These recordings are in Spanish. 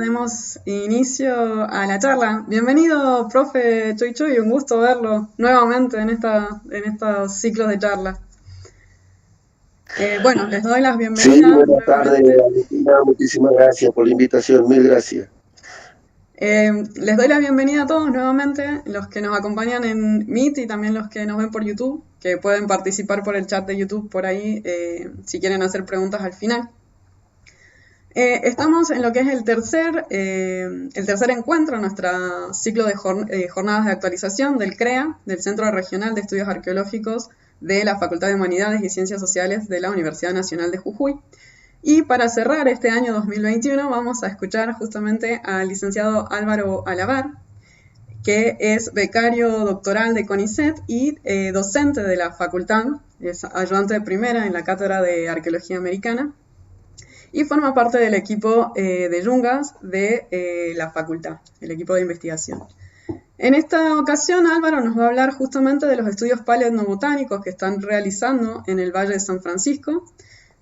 demos inicio a la charla. Bienvenido, profe Choy Choy, un gusto verlo nuevamente en estos ciclos de charla. Bueno, les doy las Sí, bienvenidas buenas tardes, nuevamente. Valentina. Muchísimas gracias por la invitación. Mil gracias. Les doy la bienvenida a todos nuevamente, los que nos acompañan en Meet y también los que nos ven por YouTube, que pueden participar por el chat de YouTube por ahí si quieren hacer preguntas al final. Estamos en lo que es el tercer encuentro, nuestro ciclo de jornadas de actualización del CREA, del Centro Regional de Estudios Arqueológicos de la Facultad de Humanidades y Ciencias Sociales de la Universidad Nacional de Jujuy. Y para cerrar este año 2021 vamos a escuchar justamente al licenciado Álvaro Alabar, que es becario doctoral de CONICET y docente de la facultad, es ayudante de primera en la Cátedra de Arqueología Americana, y forma parte del equipo de Yungas de la facultad, el equipo de investigación. En esta ocasión, Álvaro nos va a hablar justamente de los estudios paleoetnobotánicos que están realizando en el Valle de San Francisco,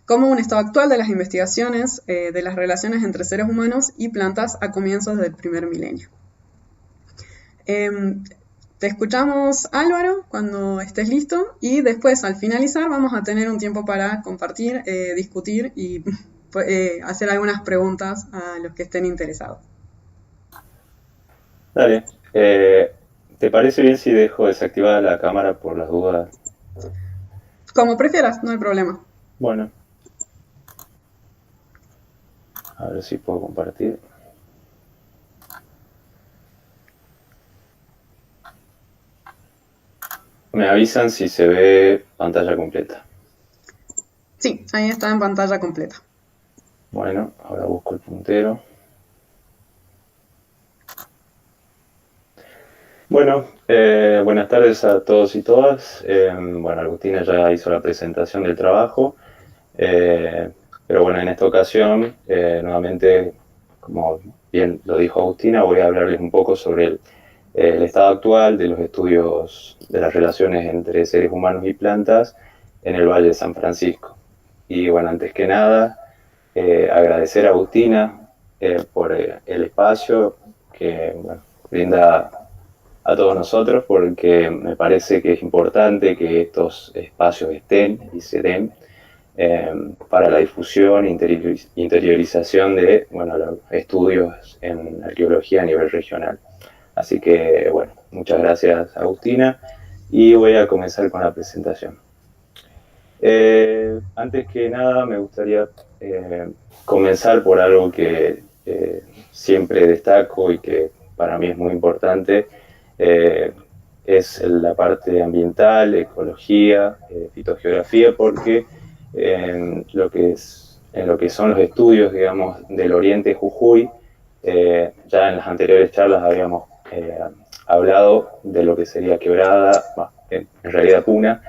como un estado actual de las investigaciones de las relaciones entre seres humanos y plantas a comienzos del primer milenio. Te escuchamos, Álvaro, cuando estés listo, y después, al finalizar, vamos a tener un tiempo para compartir, discutir y hacer algunas preguntas a los que estén interesados. Dale. ¿Te parece bien si dejo desactivada la cámara por las dudas? Como prefieras, no hay problema. Bueno. A ver si puedo compartir. Me avisan si se ve pantalla completa. Sí, ahí está en pantalla completa. Bueno, ahora busco el puntero. Bueno, buenas tardes a todos y todas. Bueno, Agustina ya hizo la presentación del trabajo, pero bueno, en esta ocasión, nuevamente, como bien lo dijo Agustina, voy a hablarles un poco sobre el estado actual de los estudios de las relaciones entre seres humanos y plantas en el Valle de San Francisco. Y bueno, antes que nada, agradecer a Agustina por el espacio que bueno, brinda a todos nosotros, porque me parece que es importante que estos espacios estén y se den para la difusión e interiorización de bueno, los estudios en arqueología a nivel regional. Así que, bueno, muchas gracias, Agustina, y voy a comenzar con la presentación. Antes que nada, me gustaría comenzar por algo que siempre destaco y que para mí es muy importante, es la parte ambiental, ecología, fitogeografía, porque en lo que son los estudios, digamos, del Oriente Jujuy, ya en las anteriores charlas habíamos hablado de lo que sería Quebrada, en realidad Puna,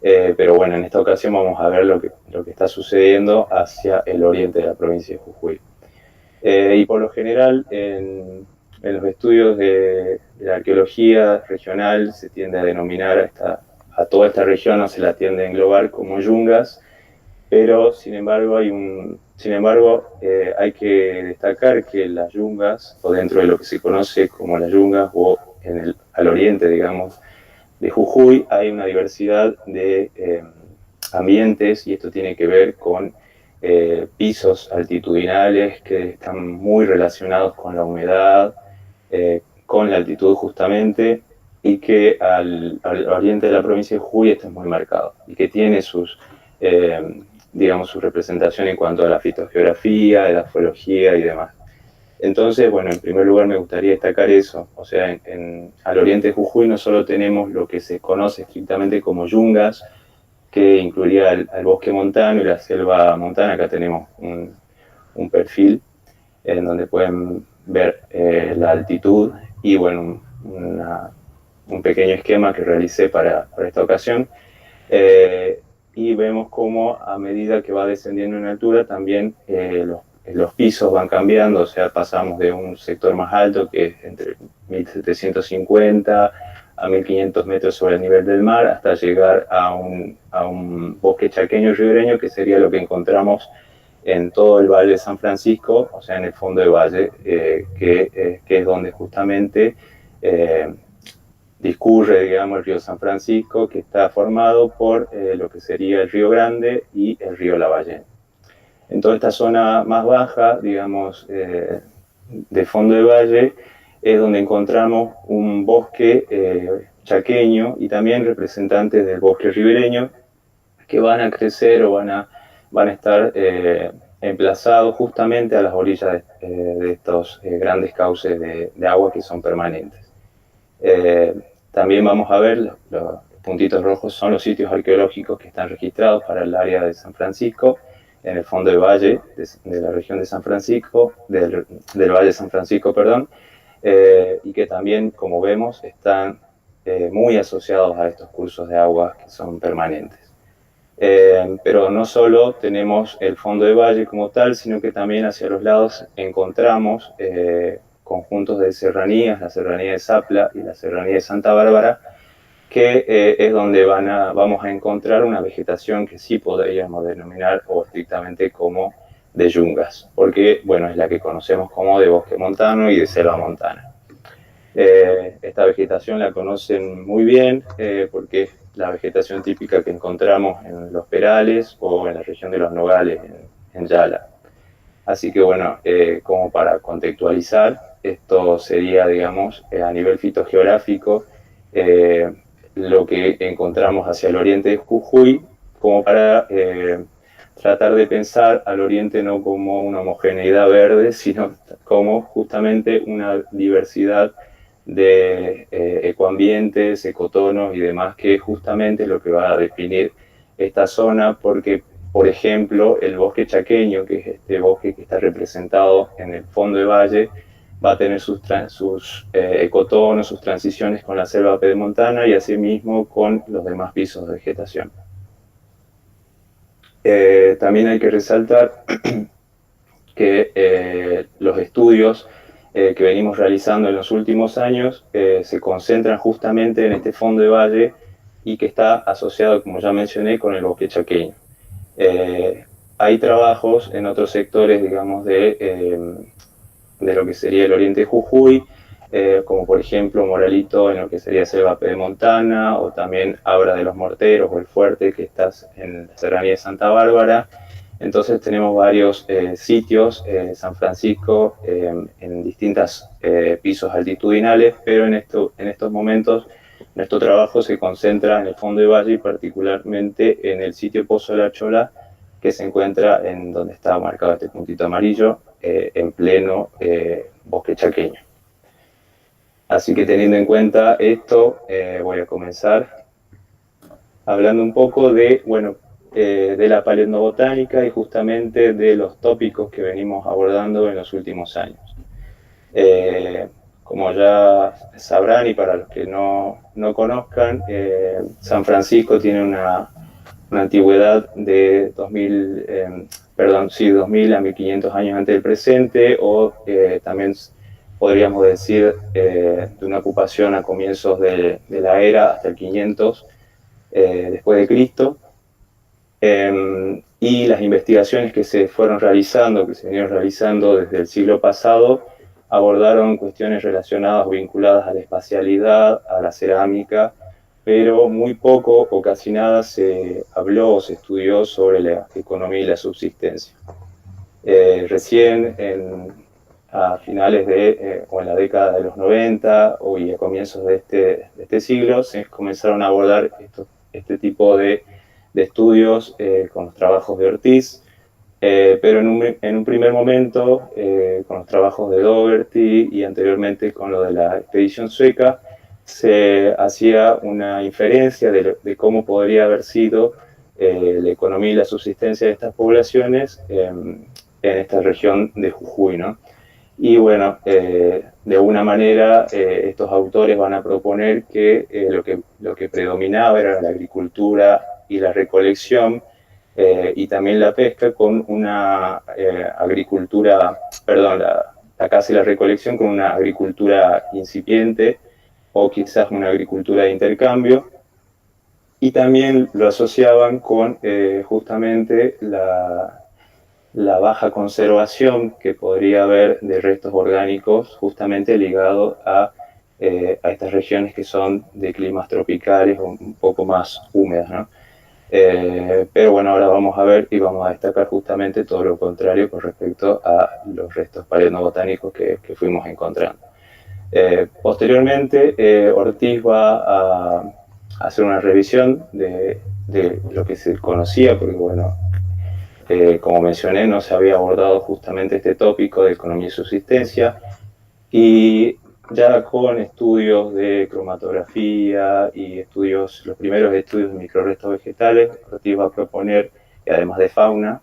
pero bueno, en esta ocasión vamos a ver lo que está sucediendo hacia el oriente de la provincia de Jujuy. Y por lo general, en los estudios de la arqueología regional se tiende a denominar a toda esta región, o se la tiende a englobar como yungas, pero sin embargo hay que destacar que las yungas, o dentro de lo que se conoce como las yungas, o al oriente, digamos, de Jujuy, hay una diversidad de ambientes, y esto tiene que ver con pisos altitudinales que están muy relacionados con la humedad, con la altitud justamente, y que al oriente de la provincia de Jujuy esto es muy marcado, y que tiene digamos, su representación en cuanto a la fitogeografía, la geología y demás. Entonces, bueno, en primer lugar me gustaría destacar eso, o sea, al oriente de Jujuy no solo tenemos lo que se conoce estrictamente como yungas, que incluiría al bosque montano y la selva montana. Acá tenemos un perfil en donde pueden ver la altitud y bueno, un pequeño esquema que realicé para esta ocasión. Y vemos cómo a medida que va descendiendo en altura también los pisos van cambiando, o sea, pasamos de un sector más alto que es entre 1750 a 1500 metros sobre el nivel del mar, hasta llegar a un bosque chaqueño ribereño, que sería lo que encontramos en todo el Valle de San Francisco, o sea, en el fondo del valle, que es donde justamente discurre, digamos, el río San Francisco, que está formado por lo que sería el Río Grande y el río Lavallén. En toda esta zona más baja, digamos, de fondo de valle, es donde encontramos un bosque chaqueño y también representantes del bosque ribereño que van a crecer o van a estar emplazados justamente a las orillas de estos grandes cauces de agua que son permanentes. También vamos a ver, los puntitos rojos son los sitios arqueológicos que están registrados para el área de San Francisco, en el fondo del valle de la región de San Francisco, del Valle de San Francisco, perdón, y que también, como vemos, están muy asociados a estos cursos de agua que son permanentes. Pero no solo tenemos el fondo de valle como tal, sino que también hacia los lados encontramos conjuntos de serranías, la serranía de Zapla y la serranía de Santa Bárbara, que es donde vamos a encontrar una vegetación que sí podríamos denominar o estrictamente como de yungas, porque, bueno, es la que conocemos como de bosque montano y de selva montana. Esta vegetación la conocen muy bien porque es la vegetación típica que encontramos en los perales o en la región de los nogales, en Yala. Así que, bueno, como para contextualizar, esto sería, digamos, a nivel fitogeográfico, lo que encontramos hacia el oriente de Jujuy, como para tratar de pensar al oriente no como una homogeneidad verde, sino como justamente una diversidad de ecoambientes, ecotonos y demás, que es justamente lo que va a definir esta zona, porque, por ejemplo, el bosque chaqueño, que es este bosque que está representado en el fondo de valle, va a tener sus ecotonos, sus transiciones con la selva pedemontana y asimismo con los demás pisos de vegetación. También hay que resaltar que los estudios que venimos realizando en los últimos años se concentran justamente en este fondo de valle y que está asociado, como ya mencioné, con el bosque chaqueño. Hay trabajos en otros sectores, digamos, de lo que sería el oriente de Jujuy, como por ejemplo Moralito en lo que sería selva pedemontana, o también Abra de los Morteros o El Fuerte, que está en la serranía de Santa Bárbara. Entonces tenemos varios sitios, San Francisco, en distintos pisos altitudinales, pero en estos momentos nuestro trabajo se concentra en el fondo de valle y particularmente en el sitio Pozo de la Chola, que se encuentra en donde está marcado este puntito amarillo, en pleno bosque chaqueño. Así que teniendo en cuenta esto, voy a comenzar hablando un poco de, bueno, de la paleobotánica y justamente de los tópicos que venimos abordando en los últimos años. Como ya sabrán y para los que no conozcan, San Francisco tiene una antigüedad de 2000 a 1500 años antes del presente, o también podríamos decir de una ocupación a comienzos de la era hasta el 500 después de Cristo. Y las investigaciones que se fueron realizando, que se vinieron realizando desde el siglo pasado, abordaron cuestiones relacionadas o vinculadas a la espacialidad, a la cerámica, pero muy poco o casi nada se habló o se estudió sobre la economía y la subsistencia. Recién a finales o en la década de los 90 y a comienzos de este siglo se comenzaron a abordar este tipo de estudios con los trabajos de Ortiz, pero en un primer momento con los trabajos de Dougherty y anteriormente con lo de la expedición sueca, se hacía una inferencia de cómo podría haber sido la economía y la subsistencia de estas poblaciones en esta región de Jujuy, ¿no? Y bueno, de alguna manera estos autores van a proponer que lo que predominaba era la agricultura y la recolección y también la pesca, con una la caza y la recolección con una agricultura incipiente o quizás una agricultura de intercambio, y también lo asociaban con justamente la baja conservación que podría haber de restos orgánicos justamente ligado a estas regiones que son de climas tropicales o un poco más húmedas, ¿no? Pero bueno, ahora vamos a ver y vamos a destacar justamente todo lo contrario con respecto a los restos paleobotánicos que fuimos encontrando. Posteriormente, Ortiz va a hacer una revisión de lo que se conocía, porque bueno, como mencioné, no se había abordado justamente este tópico de economía y subsistencia, y ya con estudios de cromatografía y los primeros estudios de microrrestos vegetales, Ortiz va a proponer, y además de fauna,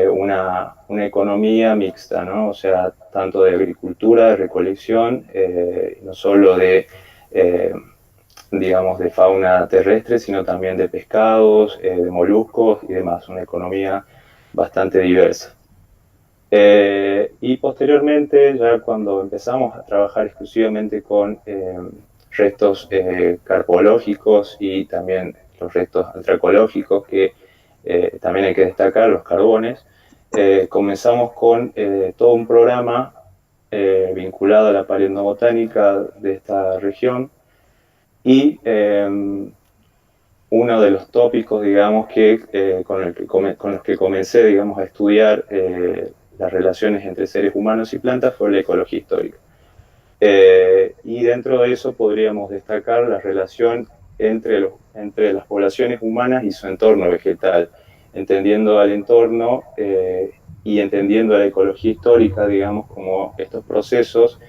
una economía mixta, ¿no? O sea, tanto de agricultura, de recolección, no solo digamos, de fauna terrestre, sino también de pescados, de moluscos y demás, una economía bastante diversa. Y posteriormente, ya cuando empezamos a trabajar exclusivamente con restos carpológicos y también los restos antracológicos, que también hay que destacar, los carbones, comenzamos con todo un programa vinculado a la paleobotánica de esta región, y uno de los tópicos, digamos, con los que comencé, digamos, a estudiar las relaciones entre seres humanos y plantas fue la ecología histórica. Y dentro de eso podríamos destacar la relación entre las poblaciones humanas y su entorno vegetal, entendiendo al entorno y entendiendo la ecología histórica, digamos, como estos procesos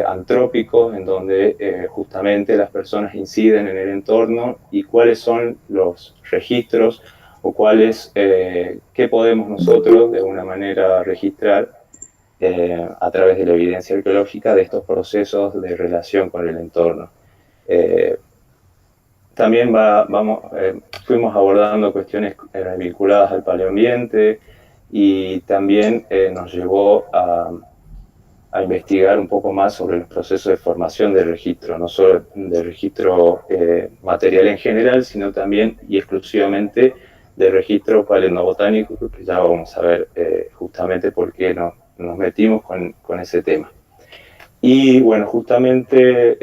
antrópicos en donde justamente las personas inciden en el entorno, y cuáles son los registros o qué podemos nosotros de alguna manera registrar a través de la evidencia arqueológica de estos procesos de relación con el entorno. También fuimos abordando cuestiones vinculadas al paleoambiente, y también nos llevó a investigar un poco más sobre los procesos de formación del registro, no solo del registro material en general, sino también y exclusivamente del registro paleobotánico, que ya vamos a ver justamente por qué nos metimos con ese tema. Y bueno, justamente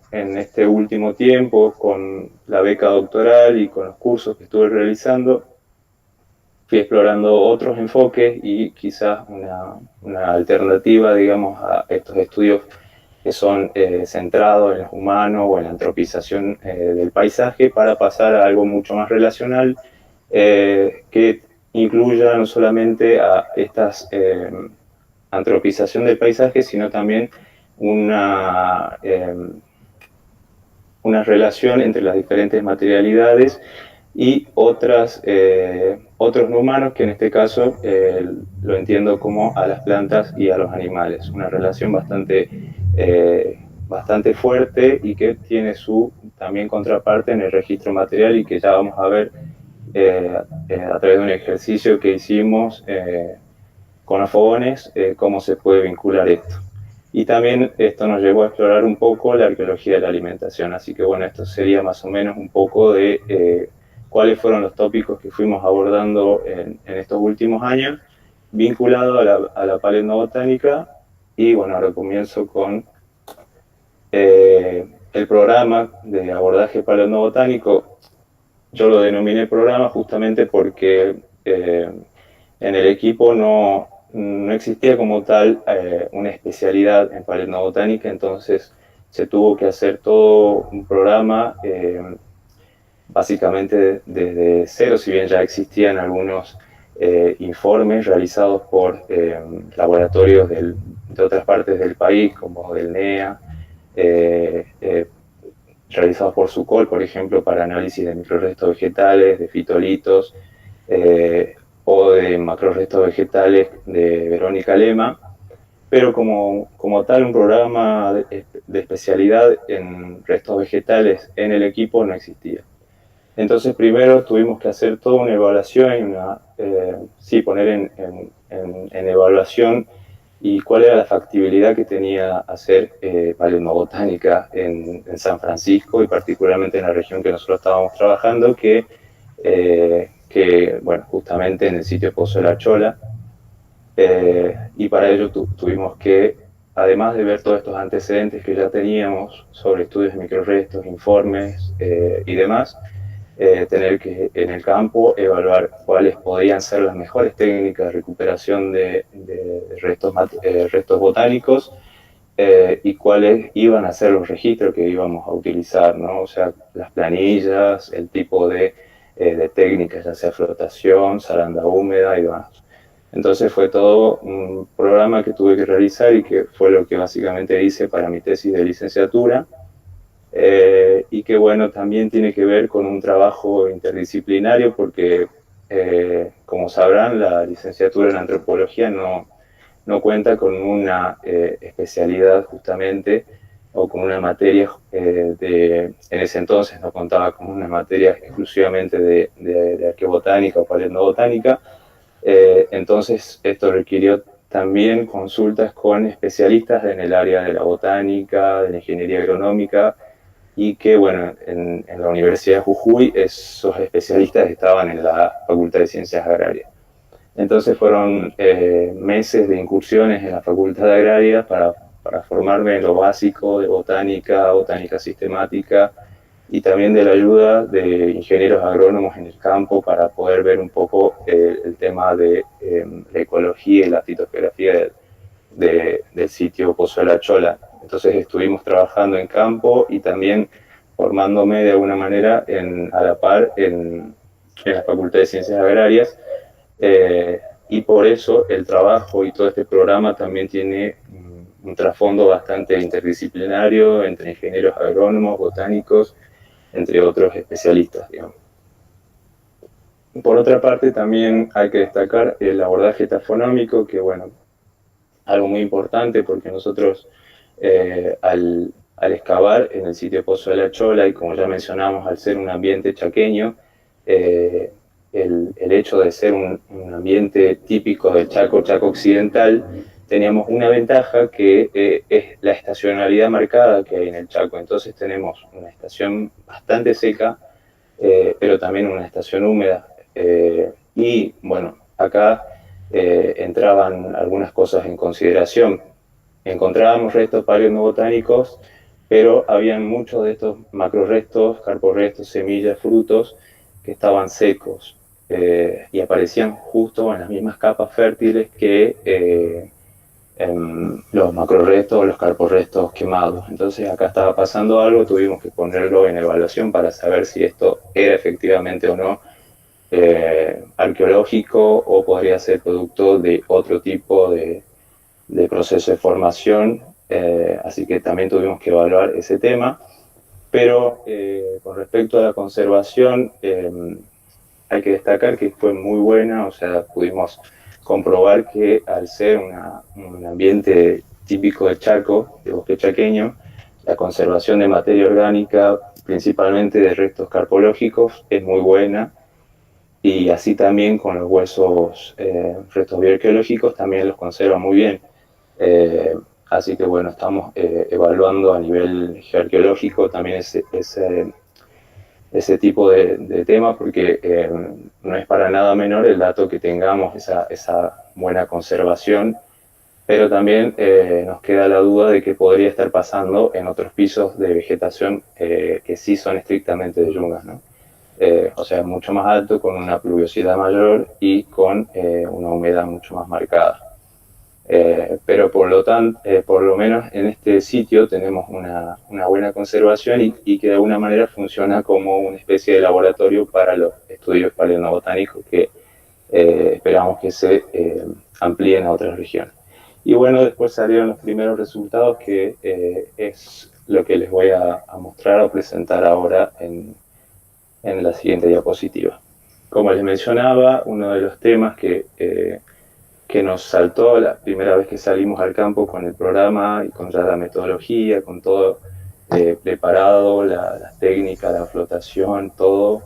en este último tiempo, con la beca doctoral y con los cursos que estuve realizando, fui explorando otros enfoques y quizás una alternativa, digamos, a estos estudios que son centrados en los humanos o en la antropización del paisaje, para pasar a algo mucho más relacional, que incluya no solamente a estas antropización del paisaje, sino también una relación entre las diferentes materialidades y otros no humanos, que en este caso lo entiendo como a las plantas y a los animales. Una relación bastante fuerte, y que tiene su también contraparte en el registro material, y que ya vamos a ver a través de un ejercicio que hicimos con los fogones, cómo se puede vincular esto. Y también esto nos llevó a explorar un poco la arqueología de la alimentación. Así que bueno, esto sería más o menos un poco de cuáles fueron los tópicos que fuimos abordando en estos últimos años, vinculado a la paleobotánica. Y bueno, ahora comienzo con el programa de abordaje paleobotánico. Yo lo denominé programa justamente porque en el equipo no existía como tal una especialidad en paleobotánica, entonces se tuvo que hacer todo un programa básicamente desde cero, si bien ya existían algunos informes realizados por laboratorios de otras partes del país, como del NEA, realizados por SUCOL, por ejemplo, para análisis de microrrestos vegetales, de fitolitos, o de macrorrestos vegetales de Verónica Lema, pero como tal un programa de especialidad en restos vegetales en el equipo no existía. Entonces primero tuvimos que hacer toda una evaluación, poner en evaluación y cuál era la factibilidad que tenía hacer paleobotánica en San Francisco, y particularmente en la región que nosotros estábamos trabajando, que que, bueno, justamente en el sitio Pozo de la Chola, y para ello tuvimos que, además de ver todos estos antecedentes que ya teníamos sobre estudios de microrestos, informes y demás, tener que en el campo evaluar cuáles podían ser las mejores técnicas de recuperación de restos botánicos, y cuáles iban a ser los registros que íbamos a utilizar, ¿no? O sea, las planillas, el tipo de técnicas, ya sea flotación, zaranda húmeda y demás. Entonces fue todo un programa que tuve que realizar y que fue lo que básicamente hice para mi tesis de licenciatura, y que bueno, también tiene que ver con un trabajo interdisciplinario porque, como sabrán, la licenciatura en antropología no cuenta con una especialidad justamente o con una materia en ese entonces no contaba con una materia exclusivamente de arqueobotánica o paleobotánica. Entonces esto requirió también consultas con especialistas en el área de la botánica, de la ingeniería agronómica, y que bueno, en la Universidad de Jujuy esos especialistas estaban en la Facultad de Ciencias Agrarias. Entonces fueron meses de incursiones en la Facultad de Agraria para formarme en lo básico de botánica, botánica sistemática, y también de la ayuda de ingenieros agrónomos en el campo para poder ver un poco el tema de la ecología y la fitografía del sitio Pozo de la Chola. Entonces estuvimos trabajando en campo y también formándome de alguna manera a la par en la Facultad de Ciencias Agrarias, y por eso el trabajo y todo este programa también tiene un trasfondo bastante interdisciplinario entre ingenieros agrónomos, botánicos, entre otros especialistas, digamos. Por otra parte, también hay que destacar el abordaje tafonómico, que bueno, algo muy importante porque nosotros al excavar en el sitio Pozo de la Chola, y como ya mencionamos, al ser un ambiente chaqueño, el hecho de ser un ambiente típico del Chaco occidental, teníamos una ventaja que es la estacionalidad marcada que hay en el Chaco. Entonces tenemos una estación bastante seca, pero también una estación húmeda. Y bueno, acá entraban algunas cosas en consideración. Encontrábamos restos paleobotánicos, pero habían muchos de estos macrorestos, carporrestos, semillas, frutos que estaban secos, y aparecían justo en las mismas capas fértiles que los macrorestos o los carporrestos quemados. Entonces acá estaba pasando algo, tuvimos que ponerlo en evaluación para saber si esto era efectivamente o no arqueológico o podría ser producto de otro tipo de proceso de formación, así que también tuvimos que evaluar ese tema. Pero con respecto a la conservación, hay que destacar que fue muy buena, o sea, pudimos comprobar que al ser un ambiente típico de Chaco, de bosque chaqueño, la conservación de materia orgánica, principalmente de restos carpológicos, es muy buena, y así también con los huesos, restos bioarqueológicos, también los conserva muy bien. Así que bueno, estamos evaluando a nivel geoarqueológico también ese tipo de tema, porque no es para nada menor el dato que tengamos esa buena conservación, pero también nos queda la duda de que podría estar pasando en otros pisos de vegetación que sí son estrictamente de yungas, ¿no? O sea, mucho más alto, con una pluviosidad mayor y con una humedad mucho más marcada. Pero por lo menos en este sitio tenemos una buena conservación y que de alguna manera funciona como una especie de laboratorio para los estudios paleobotánicos que esperamos que se amplíen a otras regiones. Y bueno, después salieron los primeros resultados, que es lo que les voy a mostrar o presentar ahora en la siguiente diapositiva. Como les mencionaba, uno de los temas que nos saltó la primera vez que salimos al campo con el programa y con ya la metodología, con todo preparado, la técnica, la flotación, todo,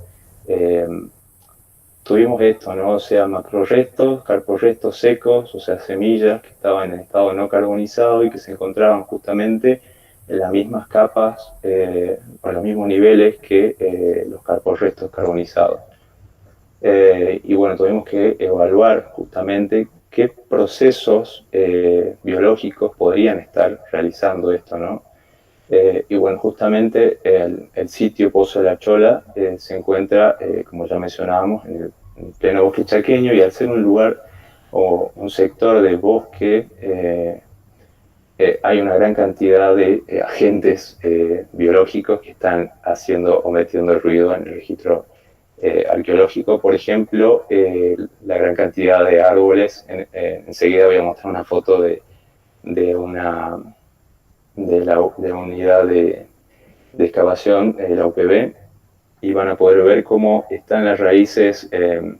tuvimos esto, ¿no? O sea, macrorestos, carporrestos secos, o sea, semillas que estaban en estado no carbonizado y que se encontraban justamente en las mismas capas, o en los mismos niveles que los carporrestos carbonizados. Y bueno, tuvimos que evaluar justamente qué procesos biológicos podrían estar realizando esto, ¿no? Y bueno, justamente el sitio Pozo de la Chola se encuentra, como ya mencionábamos, en pleno bosque chaqueño, y al ser un lugar o un sector del bosque, hay una gran cantidad de agentes biológicos que están haciendo o metiendo ruido en el registro arqueológico. Por ejemplo, la gran cantidad de árboles. Enseguida voy a mostrar una foto de una de unidad de excavación, la UPB, y van a poder ver cómo están las raíces en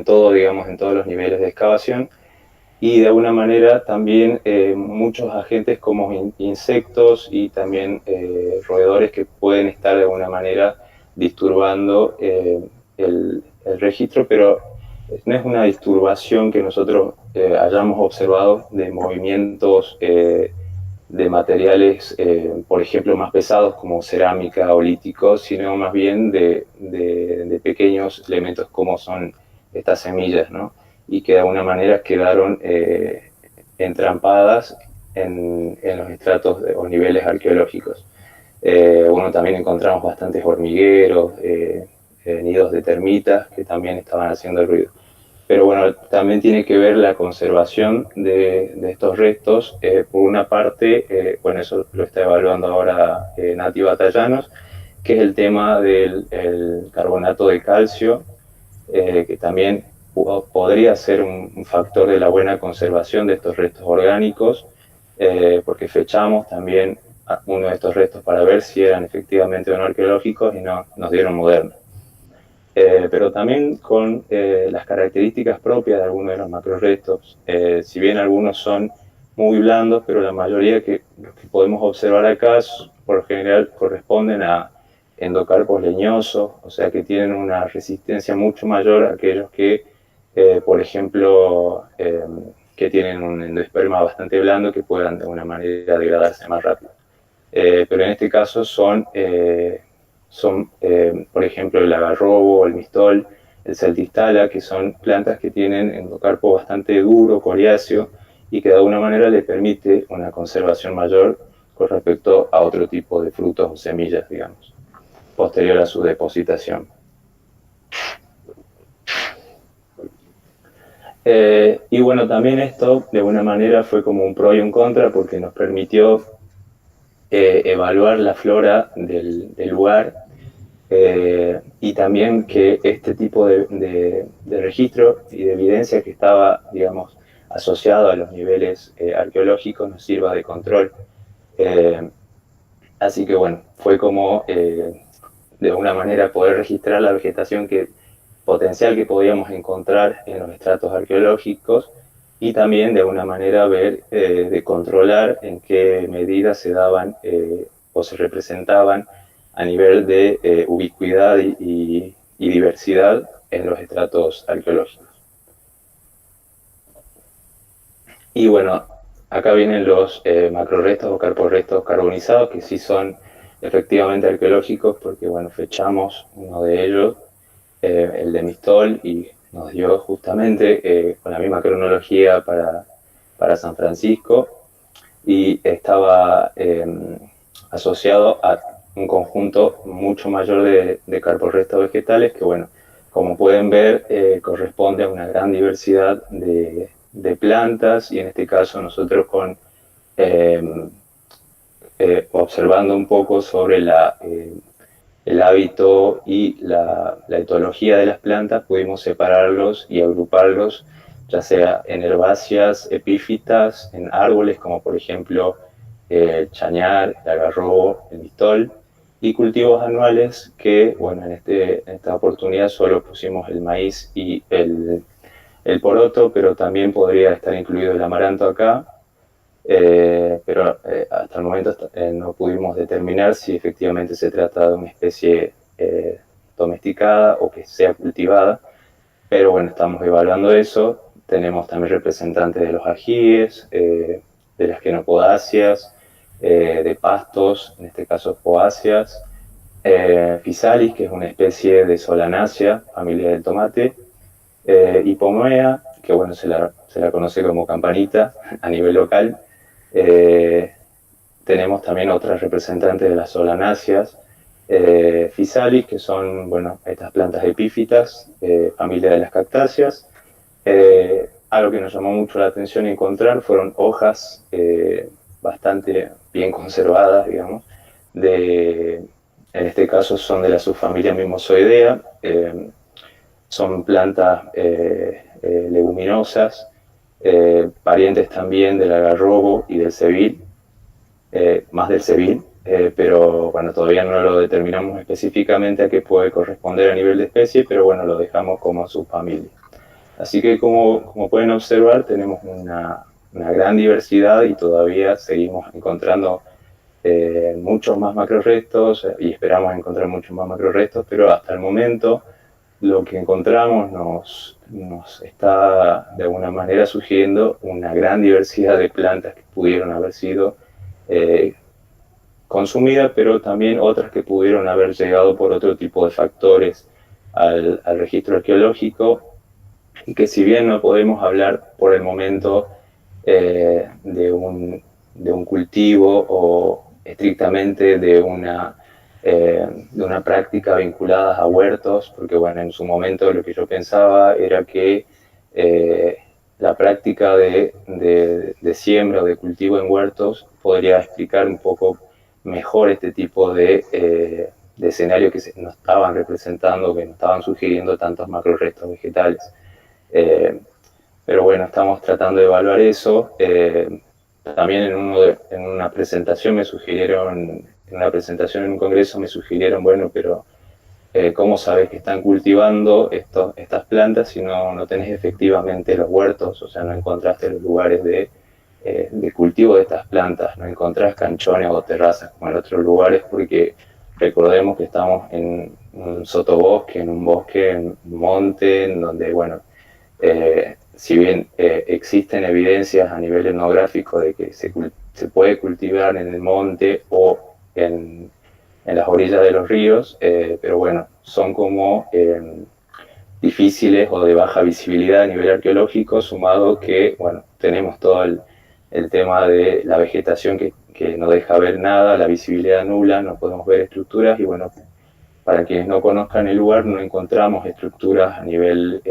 todo, digamos, en todos los niveles de excavación, y de alguna manera también muchos agentes como insectos y también roedores que pueden estar de alguna manera disturbando el registro, pero no es una disturbación que nosotros hayamos observado de movimientos de materiales, por ejemplo, más pesados como cerámica o líticos, sino más bien de pequeños elementos como son estas semillas, ¿no? Y que de alguna manera quedaron entrampadas en los estratos o niveles arqueológicos. Bueno, también encontramos bastantes hormigueros, nidos de termitas que también estaban haciendo ruido. Pero bueno, también tiene que ver la conservación de estos restos. Por una parte, bueno, eso lo está evaluando ahora Nati Batallanos, que es el tema del carbonato de calcio, que también podría ser un factor de la buena conservación de estos restos orgánicos, porque fechamos también uno de estos restos para ver si eran efectivamente o no arqueológicos y no nos dieron modernos. Pero también con las características propias de algunos de los macrorestos. Si bien algunos son muy blandos, pero la mayoría que podemos observar acá por lo general corresponden a endocarpos leñosos, o sea que tienen una resistencia mucho mayor a aquellos que, por ejemplo, que tienen un endosperma bastante blando que puedan de alguna manera degradarse más rápido. Pero en este caso son por ejemplo, el algarrobo, el mistol, el celtistala, que son plantas que tienen endocarpo bastante duro, coriáceo, y que de alguna manera le permite una conservación mayor con respecto a otro tipo de frutos o semillas, digamos, posterior a su depositación. Y bueno, también esto de alguna manera fue como un pro y un contra, porque nos permitió evaluar la flora del lugar, y también que este tipo de registro y de evidencia que estaba, digamos, asociado a los niveles arqueológicos nos sirva de control. Así que bueno, fue como de alguna manera poder registrar la vegetación potencial que podíamos encontrar en los estratos arqueológicos, y también de alguna manera ver, de controlar en qué medida se daban o se representaban a nivel de ubicuidad y diversidad en los estratos arqueológicos. Y bueno, acá vienen los macrorestos o carporrestos carbonizados, que sí son efectivamente arqueológicos, porque bueno, fechamos uno de ellos, el de Mistol, y nos dio justamente con la misma cronología para San Francisco, y estaba asociado a un conjunto mucho mayor de carporrestos vegetales que, bueno, como pueden ver, corresponde a una gran diversidad de plantas, y en este caso nosotros observando un poco sobre el hábito y la etología de las plantas, pudimos separarlos y agruparlos, ya sea en herbáceas, epífitas, en árboles como por ejemplo el chañar, el algarrobo, el mistol, y cultivos anuales que, bueno, en esta oportunidad solo pusimos el maíz y el poroto, pero también podría estar incluido el amaranto acá. Pero hasta el momento no pudimos determinar si efectivamente se trata de una especie domesticada o que sea cultivada, pero bueno, estamos evaluando eso. Tenemos también representantes de los ajíes, de las quenopodáceas, de pastos, en este caso poáceas, Physalis, que es una especie de Solanaceae, familia del tomate, y Pomea, que bueno, se la conoce como campanita a nivel local. Tenemos también otras representantes de las Solanáceas, Physalis, que son, bueno, estas plantas epífitas, familia de las cactáceas. Algo que nos llamó mucho la atención encontrar fueron hojas bastante bien conservadas, digamos, en este caso son de la subfamilia Mimosoidea, son plantas leguminosas, parientes también del algarrobo y del sebil, más del sebil, pero bueno, todavía no lo determinamos específicamente a qué puede corresponder a nivel de especie, pero bueno, lo dejamos como subfamilia. Así que como pueden observar, tenemos una gran diversidad y todavía seguimos encontrando muchos más macrorestos y esperamos encontrar muchos más macrorestos, pero hasta el momento lo que encontramos nos está de alguna manera sugiriendo una gran diversidad de plantas que pudieron haber sido consumidas, pero también otras que pudieron haber llegado por otro tipo de factores al registro arqueológico, y que si bien no podemos hablar por el momento de un cultivo o estrictamente de una práctica vinculada a huertos, porque bueno, en su momento lo que yo pensaba era que la práctica de siembra o de cultivo en huertos podría explicar un poco mejor este tipo de escenarios que nos estaban representando, que nos estaban sugiriendo tantos macrorestos vegetales. Pero bueno, estamos tratando de evaluar eso. También en una presentación en un congreso me sugirieron, bueno, pero ¿cómo sabes que están cultivando estas plantas si no tenés efectivamente los huertos? O sea, no encontraste los lugares de cultivo de estas plantas, no encontrás canchones o terrazas como en otros lugares, porque recordemos que estamos en un sotobosque, en un bosque, en un monte, en donde, bueno, si bien existen evidencias a nivel etnográfico de que se puede cultivar en el monte o en las orillas de los ríos, pero bueno, son como difíciles o de baja visibilidad a nivel arqueológico, sumado que, bueno, tenemos todo el tema de la vegetación que no deja ver nada, la visibilidad nula, no podemos ver estructuras, y bueno, para quienes no conozcan el lugar, no encontramos estructuras a nivel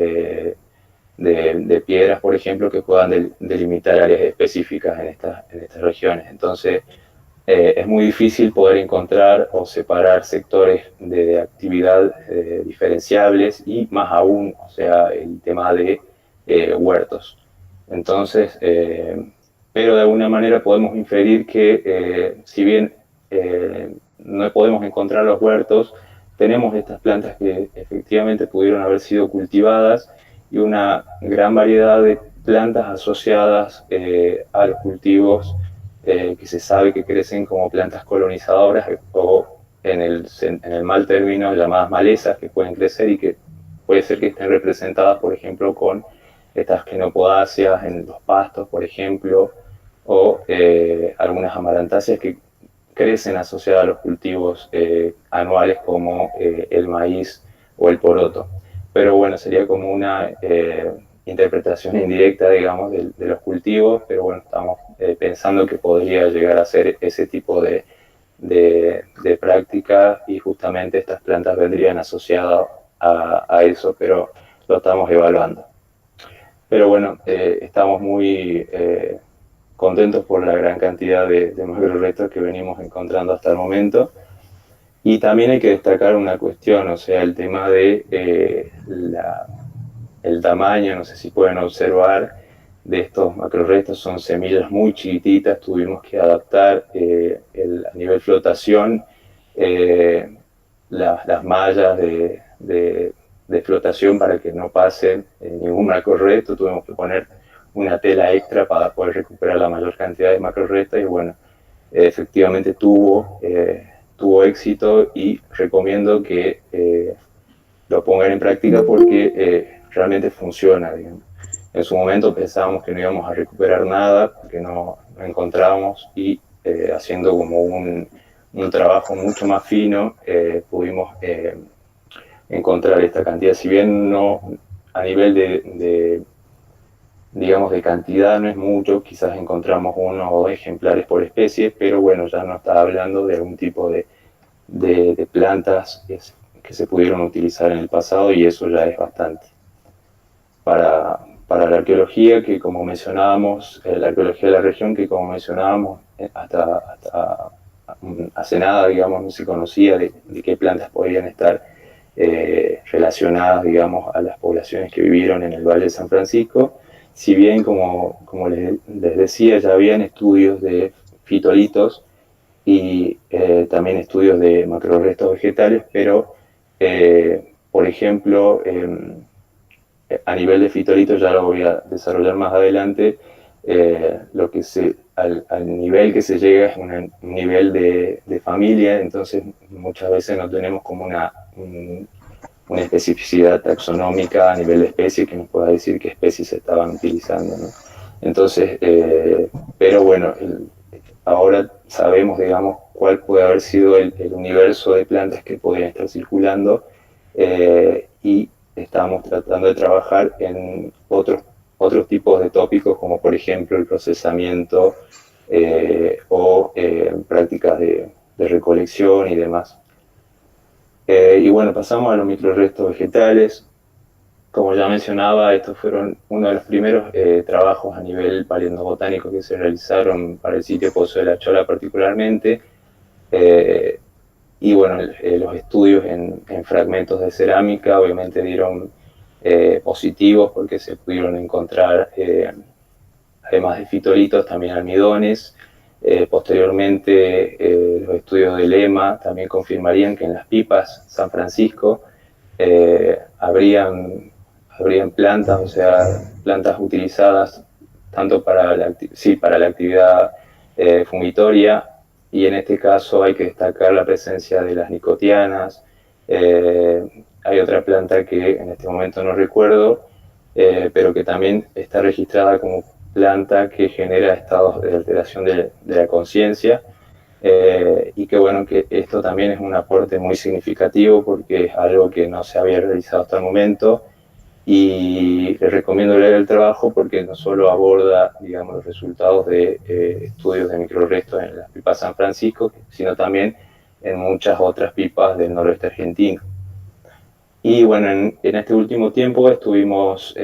de piedras, por ejemplo, que puedan delimitar áreas específicas en estas regiones. Entonces, es muy difícil poder encontrar o separar sectores de actividad diferenciables, y más aún, o sea, el tema de huertos. Entonces, pero de alguna manera podemos inferir que si bien no podemos encontrar los huertos, tenemos estas plantas que efectivamente pudieron haber sido cultivadas, y una gran variedad de plantas asociadas a los cultivos que se sabe que crecen como plantas colonizadoras, o en el mal término llamadas malezas, que pueden crecer y que puede ser que estén representadas, por ejemplo, con estas quenopodáceas en los pastos, por ejemplo, o algunas amarantáceas que crecen asociadas a los cultivos anuales como el maíz o el poroto. Pero bueno, sería como una interpretación indirecta, digamos, de los cultivos, pero bueno, estamos pensando que podría llegar a ser ese tipo de práctica, y justamente estas plantas vendrían asociadas a eso, pero lo estamos evaluando. Pero bueno, estamos muy contentos por la gran cantidad de macrorestos que venimos encontrando hasta el momento. Y también hay que destacar una cuestión, o sea, el tema de el tamaño. No sé si pueden observar, de estos macrorestos son semillas muy chiquititas. Tuvimos que adaptar a nivel flotación las mallas de flotación para que no pase ningún macroresto. Tuvimos que poner una tela extra para poder recuperar la mayor cantidad de macrorestos, y bueno, efectivamente tuvo éxito, y recomiendo que lo pongan en práctica porque realmente funciona, digamos. En su momento pensábamos que no íbamos a recuperar nada porque no encontrábamos, y haciendo como un trabajo mucho más fino, pudimos encontrar esta cantidad. Si bien no a nivel digamos, de cantidad no es mucho, quizás encontramos 1 o 2 ejemplares por especie, pero bueno, ya no está hablando de algún tipo de plantas que se pudieron utilizar en el pasado, y eso ya es bastante. Para la arqueología, que como mencionábamos, la arqueología de la región, que como mencionábamos, hasta hace nada, digamos, no se conocía de qué plantas podrían estar relacionadas, digamos, a las poblaciones que vivieron en el Valle de San Francisco. Si bien, como les decía, ya habían estudios de fitolitos y también estudios de macrorestos vegetales, pero, por ejemplo, a nivel de fitolitos, ya lo voy a desarrollar más adelante, al nivel que se llega es un nivel de familia, entonces muchas veces no tenemos como una especificidad taxonómica a nivel de especie que nos pueda decir qué especies se estaban utilizando, ¿no? Entonces, pero bueno, ahora sabemos, digamos, cuál puede haber sido el universo de plantas que podrían estar circulando, y estamos tratando de trabajar en otros tipos de tópicos, como por ejemplo el procesamiento o prácticas de recolección y demás. Y bueno, pasamos a los microrestos vegetales. Como ya mencionaba, estos fueron uno de los primeros trabajos a nivel paleobotánico que se realizaron para el sitio Pozo de la Chola particularmente. Y bueno, los estudios en fragmentos de cerámica obviamente dieron positivos, porque se pudieron encontrar, además de fitolitos, también almidones. Posteriormente, los estudios de lema también confirmarían que en las pipas San Francisco habrían plantas, o sea, plantas utilizadas tanto para la actividad fungitoria, y en este caso hay que destacar la presencia de las nicotianas. Hay otra planta que en este momento no recuerdo, pero que también está registrada como planta que genera estados de alteración de la conciencia, y que bueno, que esto también es un aporte muy significativo, porque es algo que no se había realizado hasta el momento, y les recomiendo leer el trabajo porque no solo aborda, digamos, los resultados de estudios de microrestos en las pipas San Francisco, sino también en muchas otras pipas del noroeste argentino. Y bueno, en este último tiempo estuvimos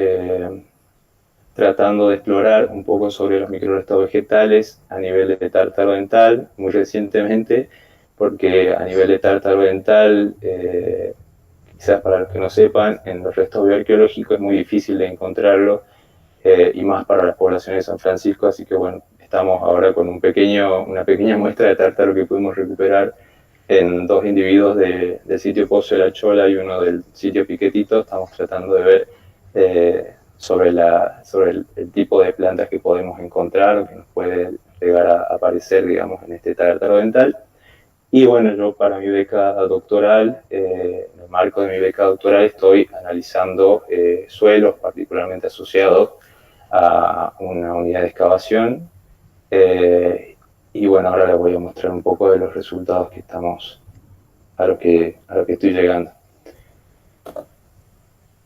tratando de explorar un poco sobre los microrestos vegetales a nivel de tártaro dental, muy recientemente, porque a nivel de tártaro dental, quizás para los que no sepan, en los restos bioarqueológicos es muy difícil de encontrarlo, y más para las poblaciones de San Francisco, así que bueno, estamos ahora con una pequeña muestra de tártaro que pudimos recuperar en 2 individuos del sitio Pozo de la Chola y uno del sitio Piquetito. Estamos tratando de ver sobre el tipo de plantas que podemos encontrar o que nos puede llegar a aparecer, digamos, en este tártaro dental. Y bueno, yo para mi beca doctoral, en el marco de mi beca doctoral, estoy analizando suelos particularmente asociados a una unidad de excavación. Y bueno, ahora les voy a mostrar un poco de los resultados que estamos, a lo que estoy llegando.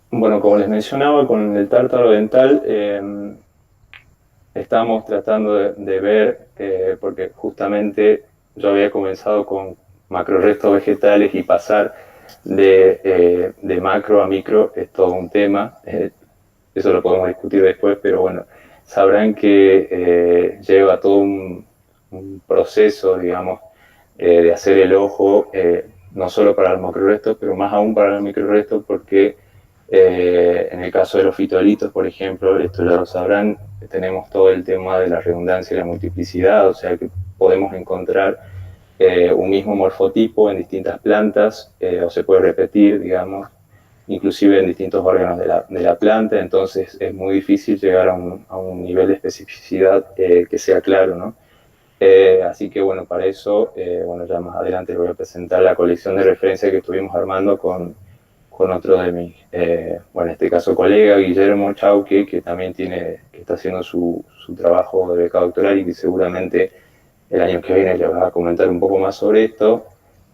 Bueno, como les mencionaba, con el tártaro dental estamos tratando de ver, porque justamente yo había comenzado con macrorestos vegetales, y pasar de macro a micro es todo un tema. Eso lo podemos discutir después, pero bueno, sabrán que lleva todo un proceso, digamos, de hacer el ojo, no solo para el macroresto, pero más aún para el microresto, porque en el caso de los fitolitos, por ejemplo, esto ya lo sabrán, tenemos todo el tema de la redundancia y la multiplicidad, o sea que podemos encontrar un mismo morfotipo en distintas plantas, o se puede repetir, digamos, inclusive en distintos órganos de la planta. Entonces es muy difícil llegar a un nivel de especificidad que sea claro, ¿no? Así que bueno, para eso, bueno, ya más adelante les voy a presentar la colección de referencia que estuvimos armando con otro de mis, bueno, en este caso colega, Guillermo Chauque, que también que está haciendo su trabajo de beca doctoral, y que seguramente el año que viene les voy a comentar un poco más sobre esto,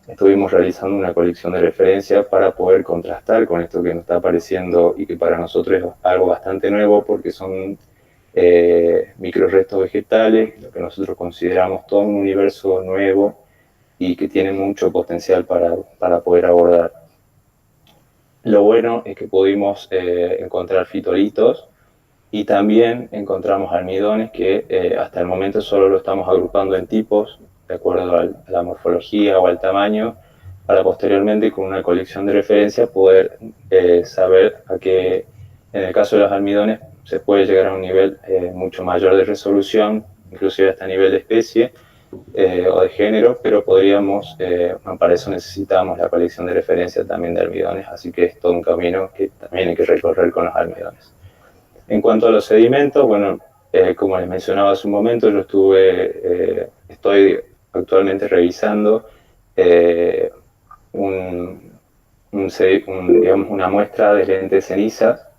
estuvimos realizando una colección de referencia para poder contrastar con esto que nos está apareciendo y que para nosotros es algo bastante nuevo porque son microrestos vegetales, lo que nosotros consideramos todo un universo nuevo y que tiene mucho potencial para poder abordar. Lo bueno es que pudimos encontrar fitolitos y también encontramos almidones que hasta el momento solo lo estamos agrupando en tipos, de acuerdo a la morfología o al tamaño, para posteriormente con una colección de referencia poder saber a qué, en el caso de los almidones, se puede llegar a un nivel mucho mayor de resolución, inclusive hasta nivel de especie o de género, pero podríamos, para eso necesitamos la colección de referencia también de almidones, así que es todo un camino que también hay que recorrer con los almidones. En cuanto a los sedimentos, bueno, como les mencionaba hace un momento, yo estoy actualmente revisando digamos, una muestra de lente de ceniza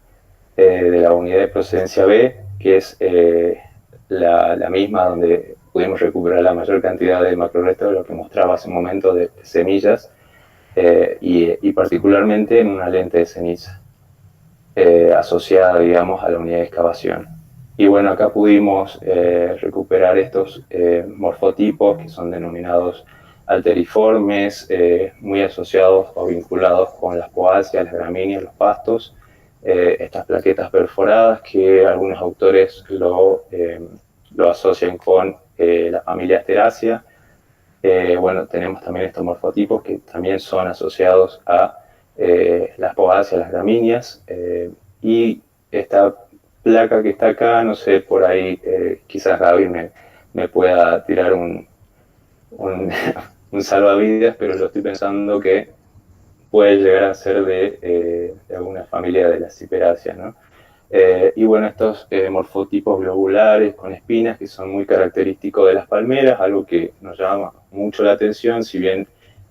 de la unidad de procedencia B, que es la misma donde pudimos recuperar la mayor cantidad de macrorestos de lo que mostraba hace un momento de semillas, y particularmente en una lente de ceniza. Asociada, digamos, a la unidad de excavación. Y bueno, acá pudimos recuperar estos morfotipos que son denominados alteriformes, muy asociados o vinculados con las poáceas, las gramíneas, los pastos, estas plaquetas perforadas que algunos autores lo asocian con la familia Asterácea. Bueno, tenemos también estos morfotipos que también son asociados a las poáceas, las gramíneas, y esta placa que está acá, no sé, por ahí quizás Gaby me pueda tirar un salvavidas, pero yo estoy pensando que puede llegar a ser de alguna familia de las ciperáceas, ¿no? Y bueno, estos morfotipos globulares con espinas que son muy característicos de las palmeras, algo que nos llama mucho la atención, si bien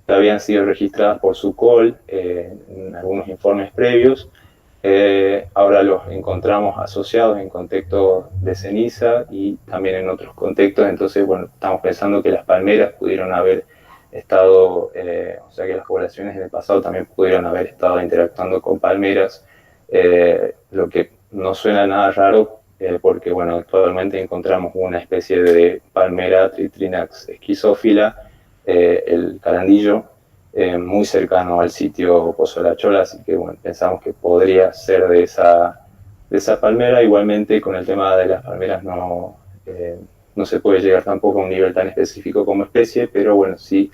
habían sido registradas por SUCOL en algunos informes previos, ahora los encontramos asociados en contextos de ceniza y también en otros contextos. Entonces, bueno, estamos pensando que las palmeras pudieron haber estado, o sea que las poblaciones en el pasado también pudieron haber estado interactuando con palmeras, lo que no suena nada raro, porque bueno, actualmente encontramos una especie de palmera Tritrinax esquizófila, el carandillo, muy cercano al sitio Pozo La Chola, así que bueno, pensamos que podría ser de esa palmera. Igualmente con el tema de las palmeras no se puede llegar tampoco a un nivel tan específico como especie, pero bueno, sí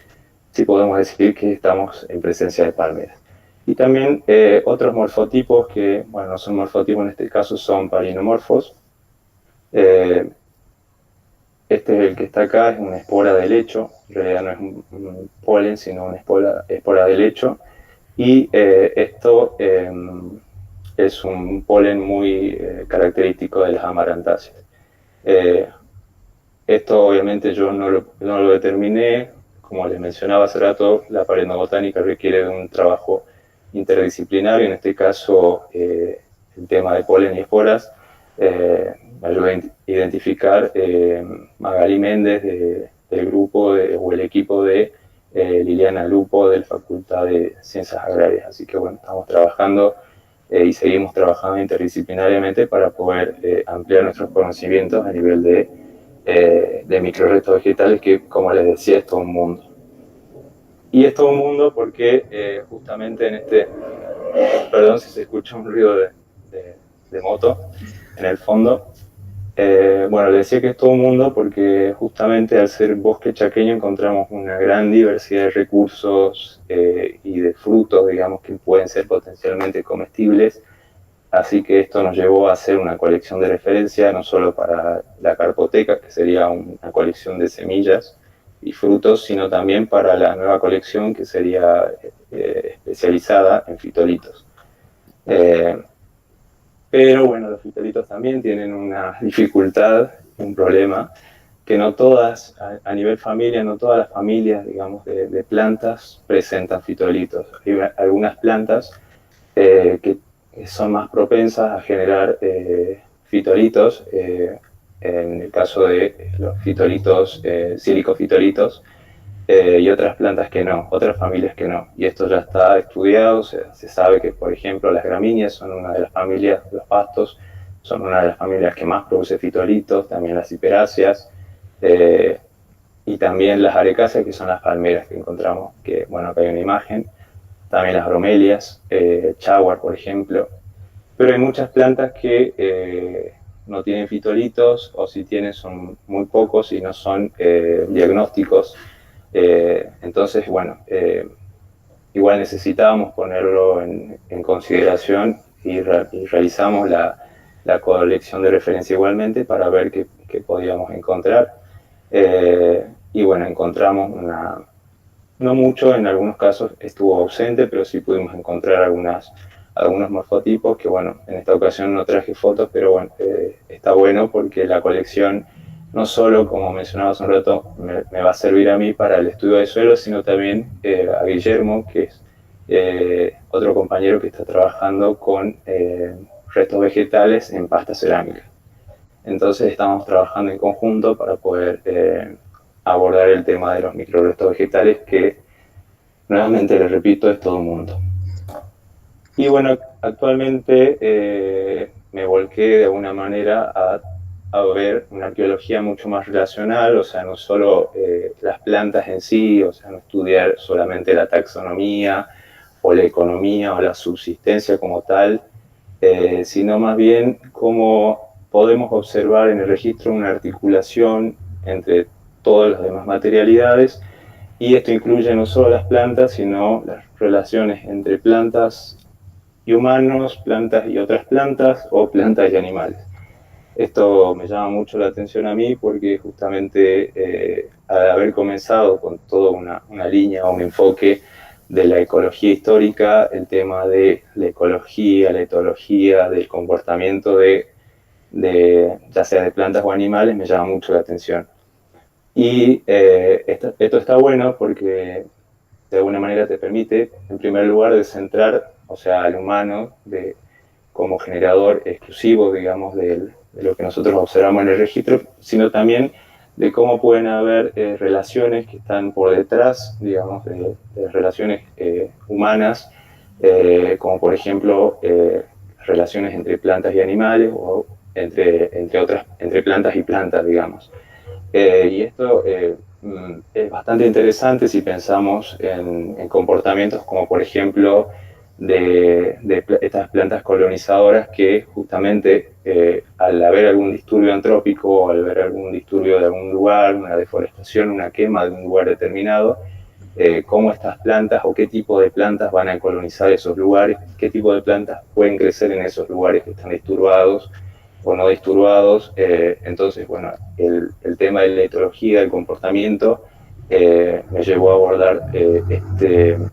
podemos decir que estamos en presencia de palmeras. Y también otros morfotipos que, bueno, no son morfotipos en este caso, son palinomorfos. Este es el que está acá, es una espora de helecho, en realidad no es un polen, sino una espora de helecho. Y esto es un polen muy característico de las amarantáceas. Esto obviamente yo no lo determiné, como les mencionaba hace rato, la paleobotánica requiere de un trabajo interdisciplinario, en este caso el tema de polen y esporas me ayudó a identificar Magali Méndez del grupo o el equipo de Liliana Lupo de la Facultad de Ciencias Agrarias. Así que bueno, estamos trabajando y seguimos trabajando interdisciplinariamente para poder ampliar nuestros conocimientos a nivel de microrestos vegetales, que como les decía es todo un mundo. Y es todo un mundo porque justamente en perdón si se escucha un ruido de moto en el fondo. Bueno, les decía que es todo un mundo porque justamente al ser bosque chaqueño encontramos una gran diversidad de recursos y de frutos, digamos, que pueden ser potencialmente comestibles. Así que esto nos llevó a hacer una colección de referencia, no solo para la carpoteca, que sería una colección de semillas y frutos, sino también para la nueva colección que sería especializada en fitolitos. Pero bueno, los fitolitos también tienen una dificultad, un problema, que no todas, a nivel familia, no todas las familias, digamos, de plantas presentan fitolitos. Hay algunas plantas que son más propensas a generar fitolitos, en el caso de los fitolitos, silicofitolitos, y otras plantas que no, otras familias que no. Y esto ya está estudiado, se sabe que, por ejemplo, las gramíneas son una de las familias, los pastos son una de las familias que más produce fitolitos, también las hiperáceas, y también las arecáceas, que son las palmeras que encontramos, que, bueno, acá hay una imagen, también las bromelias, chaguar, por ejemplo. Pero hay muchas plantas que no tienen fitolitos, o si tienen son muy pocos y no son diagnósticos. Entonces, bueno, igual necesitábamos ponerlo en consideración y realizamos la colección de referencia igualmente para ver qué podíamos encontrar. Y bueno, encontramos no mucho, en algunos casos estuvo ausente, pero sí pudimos encontrar algunos morfotipos que, bueno, en esta ocasión no traje fotos, pero bueno, está bueno porque la colección no solo, como mencionaba hace un rato, me va a servir a mí para el estudio de suelo, sino también a Guillermo, que es otro compañero que está trabajando con restos vegetales en pasta cerámica. Entonces estamos trabajando en conjunto para poder abordar el tema de los microrestos vegetales, que nuevamente les repito, es todo un mundo. Y bueno, actualmente me volqué de alguna manera a ver una arqueología mucho más relacional, o sea, no solo las plantas en sí, o sea, no estudiar solamente la taxonomía o la economía o la subsistencia como tal, sino más bien cómo podemos observar en el registro una articulación entre todas las demás materialidades, y esto incluye no solo las plantas, sino las relaciones entre plantas y humanos, plantas y otras plantas, o plantas y animales. Esto me llama mucho la atención a mí porque justamente al haber comenzado con toda una línea o un enfoque de la ecología histórica, el tema de la ecología, la etología, del comportamiento de ya sea de plantas o animales, me llama mucho la atención. Y esto está bueno porque de alguna manera te permite, en primer lugar, descentrar, o sea, al humano como generador exclusivo, digamos, de lo que nosotros observamos en el registro, sino también de cómo pueden haber relaciones que están por detrás, digamos, de relaciones humanas, como por ejemplo relaciones entre plantas y animales, o entre plantas y plantas, digamos. Y esto es bastante interesante si pensamos en comportamientos como, por ejemplo, de estas plantas colonizadoras que justamente al haber algún disturbio antrópico, o al ver algún disturbio de algún lugar, una deforestación, una quema de un lugar determinado, cómo estas plantas o qué tipo de plantas van a colonizar esos lugares, qué tipo de plantas pueden crecer en esos lugares que están disturbados o no disturbados. Entonces, bueno, el tema de la etología, del comportamiento, me llevó a abordar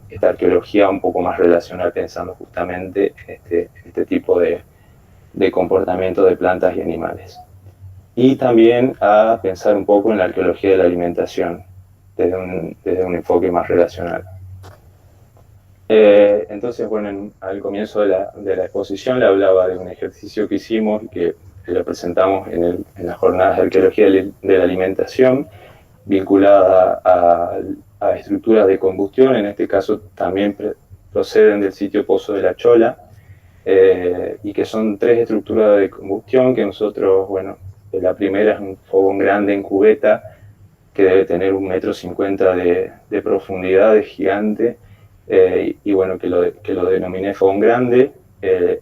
esta arqueología un poco más relacional, pensando justamente este tipo de comportamiento de plantas y animales. Y también a pensar un poco en la arqueología de la alimentación, desde un enfoque más relacional. Entonces, bueno, al comienzo de la exposición le hablaba de un ejercicio que hicimos y que lo presentamos en las jornadas de arqueología de la alimentación, vinculada a estructuras de combustión. En este caso también proceden del sitio Pozo de la Chola, y que son 3 estructuras de combustión que nosotros, bueno, la primera es un fogón grande en cubeta, que debe tener 1,50 m de profundidad, es gigante, y bueno, que lo denominé fogón grande,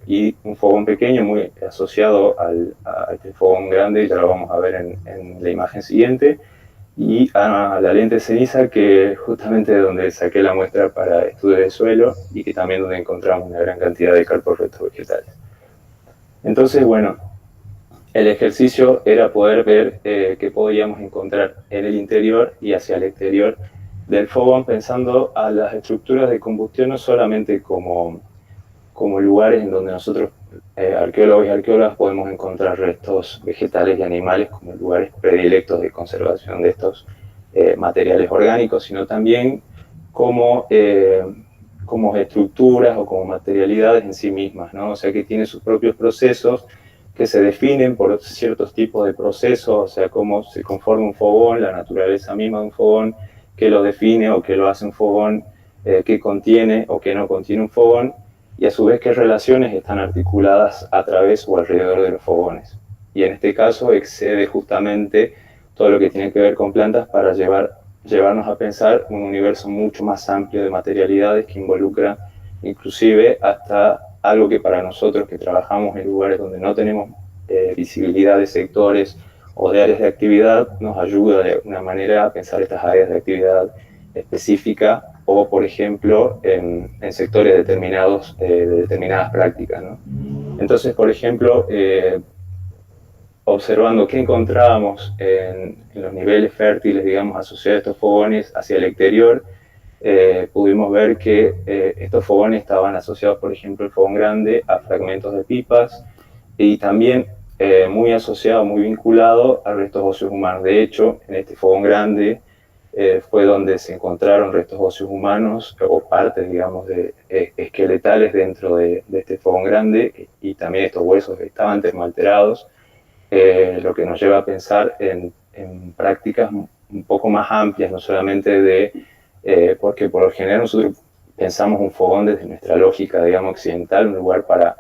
y un fogón pequeño muy asociado a este fogón grande, ya lo vamos a ver en la imagen siguiente, y a la lente de ceniza, que justamente de donde saqué la muestra para estudios de suelo, y que también donde encontramos una gran cantidad de carporrestos vegetales. Entonces, bueno, el ejercicio era poder ver qué podíamos encontrar en el interior y hacia el exterior del fogón, pensando a las estructuras de combustión no solamente como lugares en donde nosotros, arqueólogos y arqueólogas, podemos encontrar restos vegetales y animales como lugares predilectos de conservación de estos materiales orgánicos, sino también como estructuras o como materialidades en sí mismas, ¿no? O sea, que tienen sus propios procesos, que se definen por ciertos tipos de procesos, o sea, cómo se conforma un fogón, la naturaleza misma de un fogón, qué lo define o qué lo hace un fogón, qué contiene o qué no contiene un fogón, y a su vez qué relaciones están articuladas a través o alrededor de los fogones. Y en este caso excede justamente todo lo que tiene que ver con plantas para llevarnos a pensar un universo mucho más amplio de materialidades que involucra inclusive hasta algo que para nosotros que trabajamos en lugares donde no tenemos visibilidad de sectores o de áreas de actividad, nos ayuda de una manera a pensar estas áreas de actividad específica o, por ejemplo, en sectores determinados de determinadas prácticas, ¿no? Entonces, por ejemplo, observando qué encontrábamos en los niveles fértiles, digamos, asociados a estos fogones hacia el exterior, pudimos ver que estos fogones estaban asociados, por ejemplo, el fogón grande a fragmentos de pipas y también muy asociado, muy vinculado a restos óseos humanos. De hecho, en este fogón grande fue donde se encontraron restos óseos humanos o partes, digamos, esqueletales dentro de este fogón grande y también estos huesos estaban termoalterados, lo que nos lleva a pensar en prácticas un poco más amplias, no solamente porque por lo general nosotros pensamos un fogón desde nuestra lógica, digamos, occidental, un lugar para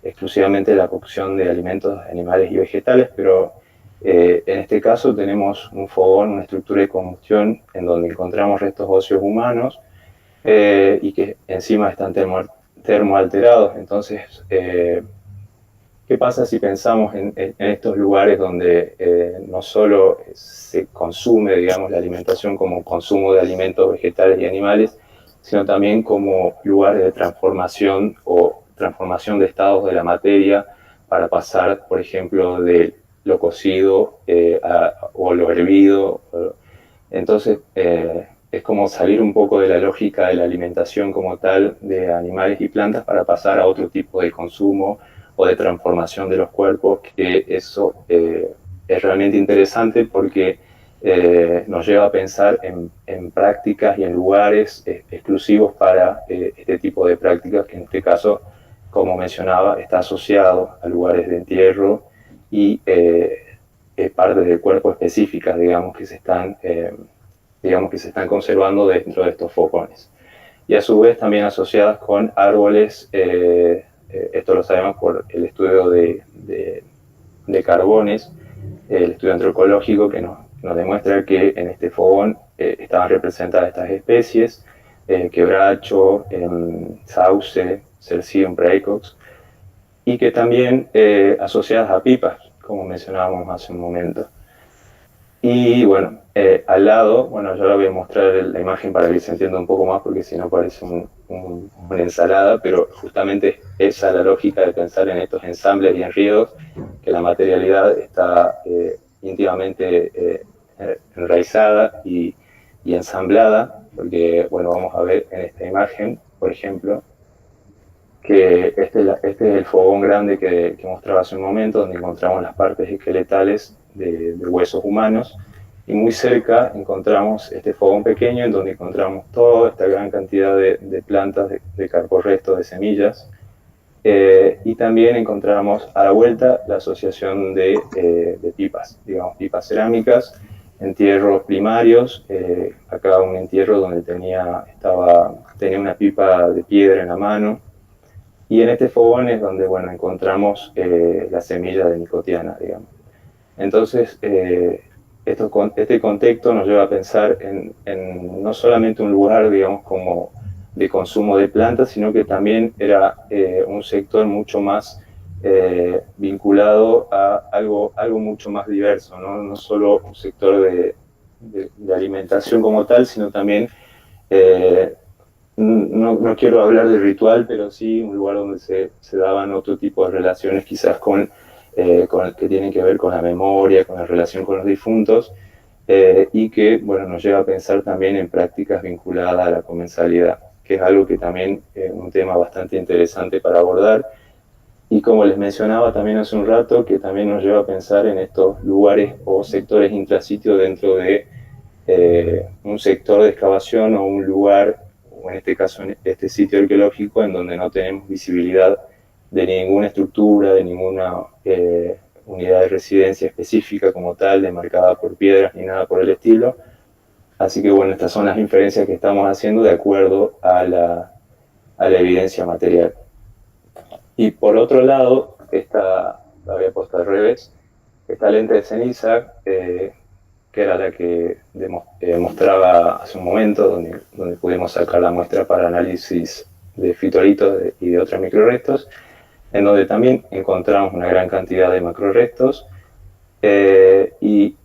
exclusivamente la cocción de alimentos animales y vegetales, pero en este caso tenemos un fogón, una estructura de combustión en donde encontramos restos óseos humanos y que encima están termoalterados. Entonces, ¿qué pasa si pensamos en estos lugares donde no solo se consume, digamos, la alimentación como consumo de alimentos vegetales y animales, sino también como lugares de transformación o transformación de estados de la materia para pasar, por ejemplo, de lo cocido o lo hervido? Entonces, es como salir un poco de la lógica de la alimentación como tal de animales y plantas para pasar a otro tipo de consumo o de transformación de los cuerpos, que eso es realmente interesante porque nos lleva a pensar en prácticas y en lugares exclusivos para este tipo de prácticas, que en este caso, como mencionaba, está asociado a lugares de entierro y partes del cuerpo específicas, digamos, que se están conservando dentro de estos focones. Y a su vez también asociadas con árboles, esto lo sabemos por el estudio de carbones, el estudio antropológico que nos demuestra que en este fogón estaban representadas estas especies, quebracho, sauce, Cercidium praecox, y que también asociadas a pipas, como mencionábamos hace un momento. Y bueno, al lado, bueno, yo ahora voy a mostrar la imagen para que se entienda un poco más, porque si no parece una ensalada, pero justamente esa es la lógica de pensar en estos ensambles y enriedos, que la materialidad está íntimamente enraizada y ensamblada, porque, bueno, vamos a ver en esta imagen, por ejemplo, que este es el fogón grande que mostraba hace un momento, donde encontramos las partes esqueletales de huesos humanos, y muy cerca encontramos este fogón pequeño en donde encontramos toda esta gran cantidad de plantas, de carporrestos, de semillas, y también encontramos a la vuelta la asociación de pipas, digamos, pipas cerámicas, entierros primarios, acá un entierro donde tenía una pipa de piedra en la mano, y en este fogón es donde, bueno, encontramos la semilla de nicotiana, digamos. Entonces, este contexto nos lleva a pensar en no solamente un lugar, digamos, como de consumo de plantas, sino que también era un sector mucho más vinculado a algo mucho más diverso, ¿no? No solo un sector de alimentación como tal, sino también no quiero hablar de ritual, pero sí un lugar donde se daban otro tipo de relaciones, quizás con que tienen que ver con la memoria, con la relación con los difuntos, y que, bueno, nos lleva a pensar también en prácticas vinculadas a la comensalidad, que es algo que también es un tema bastante interesante para abordar. Y como les mencionaba también hace un rato, que también nos lleva a pensar en estos lugares o sectores intrasitios dentro de un sector de excavación o un lugar, o en este caso en este sitio arqueológico, en donde no tenemos visibilidad de ninguna estructura, de ninguna unidad de residencia específica como tal, demarcada por piedras ni nada por el estilo. Así que bueno, estas son las inferencias que estamos haciendo de acuerdo a la evidencia material. Y por otro lado, esta la había puesto al revés, esta lente de ceniza, que era la que mostraba hace un momento, donde pudimos sacar la muestra para análisis de fitolitos y de otros microrestos, en donde también encontramos una gran cantidad de macrorestos, y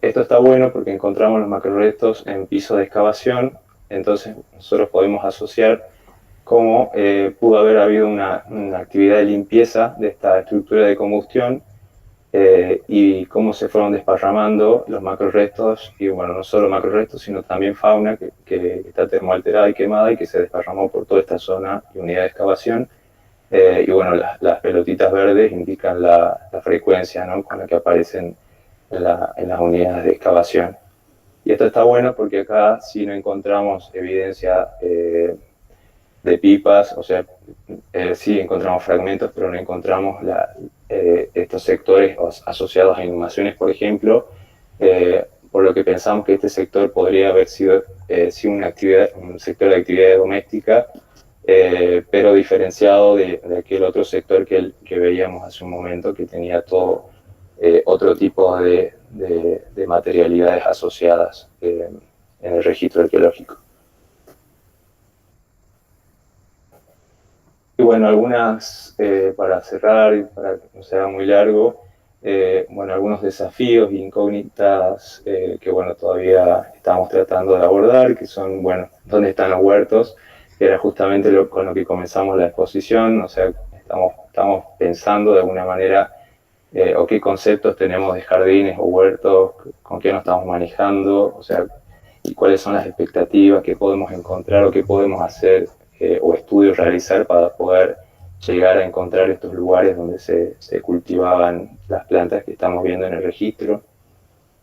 esto está bueno porque encontramos los macrorestos en piso de excavación, entonces nosotros podemos asociar cómo pudo haber habido una actividad de limpieza de esta estructura de combustión, y cómo se fueron desparramando los macrorestos, y bueno, no solo macrorestos, sino también fauna que está termoalterada y quemada y que se desparramó por toda esta zona y unidad de excavación. Y bueno, las pelotitas verdes indican la frecuencia, ¿no?, con la que aparecen en las unidades de excavación. Y esto está bueno porque acá sí no encontramos evidencia de pipas, o sea, sí encontramos fragmentos, pero no encontramos estos sectores asociados a inhumaciones, por ejemplo, por lo que pensamos que este sector podría haber sido un sector de actividad doméstica, pero diferenciado de aquel otro sector que veíamos hace un momento, que tenía todo otro tipo de materialidades asociadas en el registro arqueológico. Y bueno, algunas, para cerrar y para que no sea muy largo, bueno, algunos desafíos e incógnitas que bueno, todavía estamos tratando de abordar, que son, bueno, ¿dónde están los huertos? Que era justamente con lo que comenzamos la exposición, o sea, estamos pensando de alguna manera o qué conceptos tenemos de jardines o huertos, con qué nos estamos manejando, o sea, y cuáles son las expectativas que podemos encontrar o qué podemos hacer o estudios realizar para poder llegar a encontrar estos lugares donde se cultivaban las plantas que estamos viendo en el registro.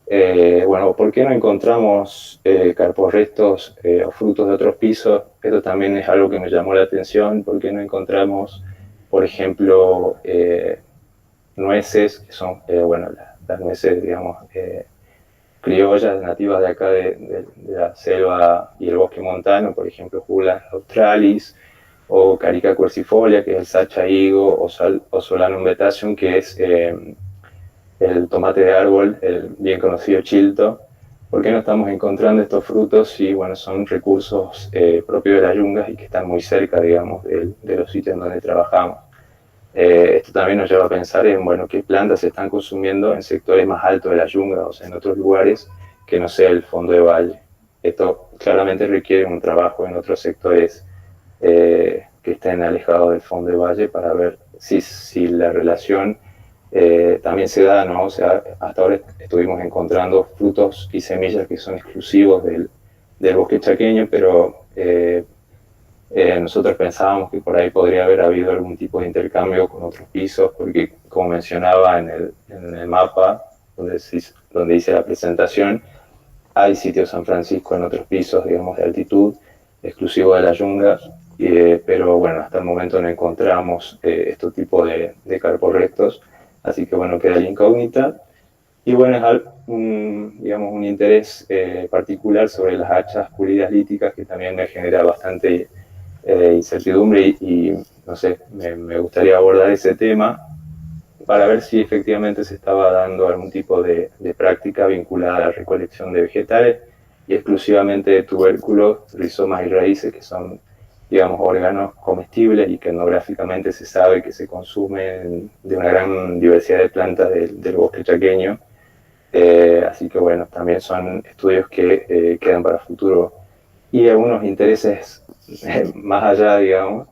Bueno, ¿por qué no encontramos carporrestos o frutos de otros pisos? Esto también es algo que me llamó la atención. ¿Por qué no encontramos, por ejemplo, nueces, que son, bueno, las nueces, digamos, criollas nativas de acá de la selva y el bosque montano, por ejemplo, Julas australis, o Carica quercifolia, que es el sacha higo, o Solanum betaceum, que es el tomate de árbol, el bien conocido chilto. ¿Por qué no estamos encontrando estos frutos si, bueno, son recursos propios de las yungas y que están muy cerca, digamos, de los sitios en donde trabajamos? Esto también nos lleva a pensar en, bueno, qué plantas se están consumiendo en sectores más altos de la yunga, o sea, en otros lugares que no sea el fondo de valle. Esto claramente requiere un trabajo en otros sectores que estén alejados del fondo de valle para ver si la relación también se da, ¿no? O sea, hasta ahora estuvimos encontrando frutos y semillas que son exclusivos del bosque chaqueño, pero nosotros pensábamos que por ahí podría haber habido algún tipo de intercambio con otros pisos, porque como mencionaba en el mapa donde hice la presentación, hay sitios San Francisco en otros pisos, digamos, de altitud, exclusivo de las yungas, pero bueno, hasta el momento no encontramos este tipo de carporrestos, así que bueno, queda la incógnita. Y bueno, es digamos, un interés particular sobre las hachas pulidas líticas, que también me genera bastante incertidumbre y no sé, me gustaría abordar ese tema para ver si efectivamente se estaba dando algún tipo de práctica vinculada a la recolección de vegetales y exclusivamente de tubérculos, rizomas y raíces, que son, digamos, órganos comestibles y que etnográficamente se sabe que se consumen de una gran diversidad de plantas del bosque chaqueño. Así que bueno, también son estudios que quedan para futuro. Y algunos intereses más allá, digamos,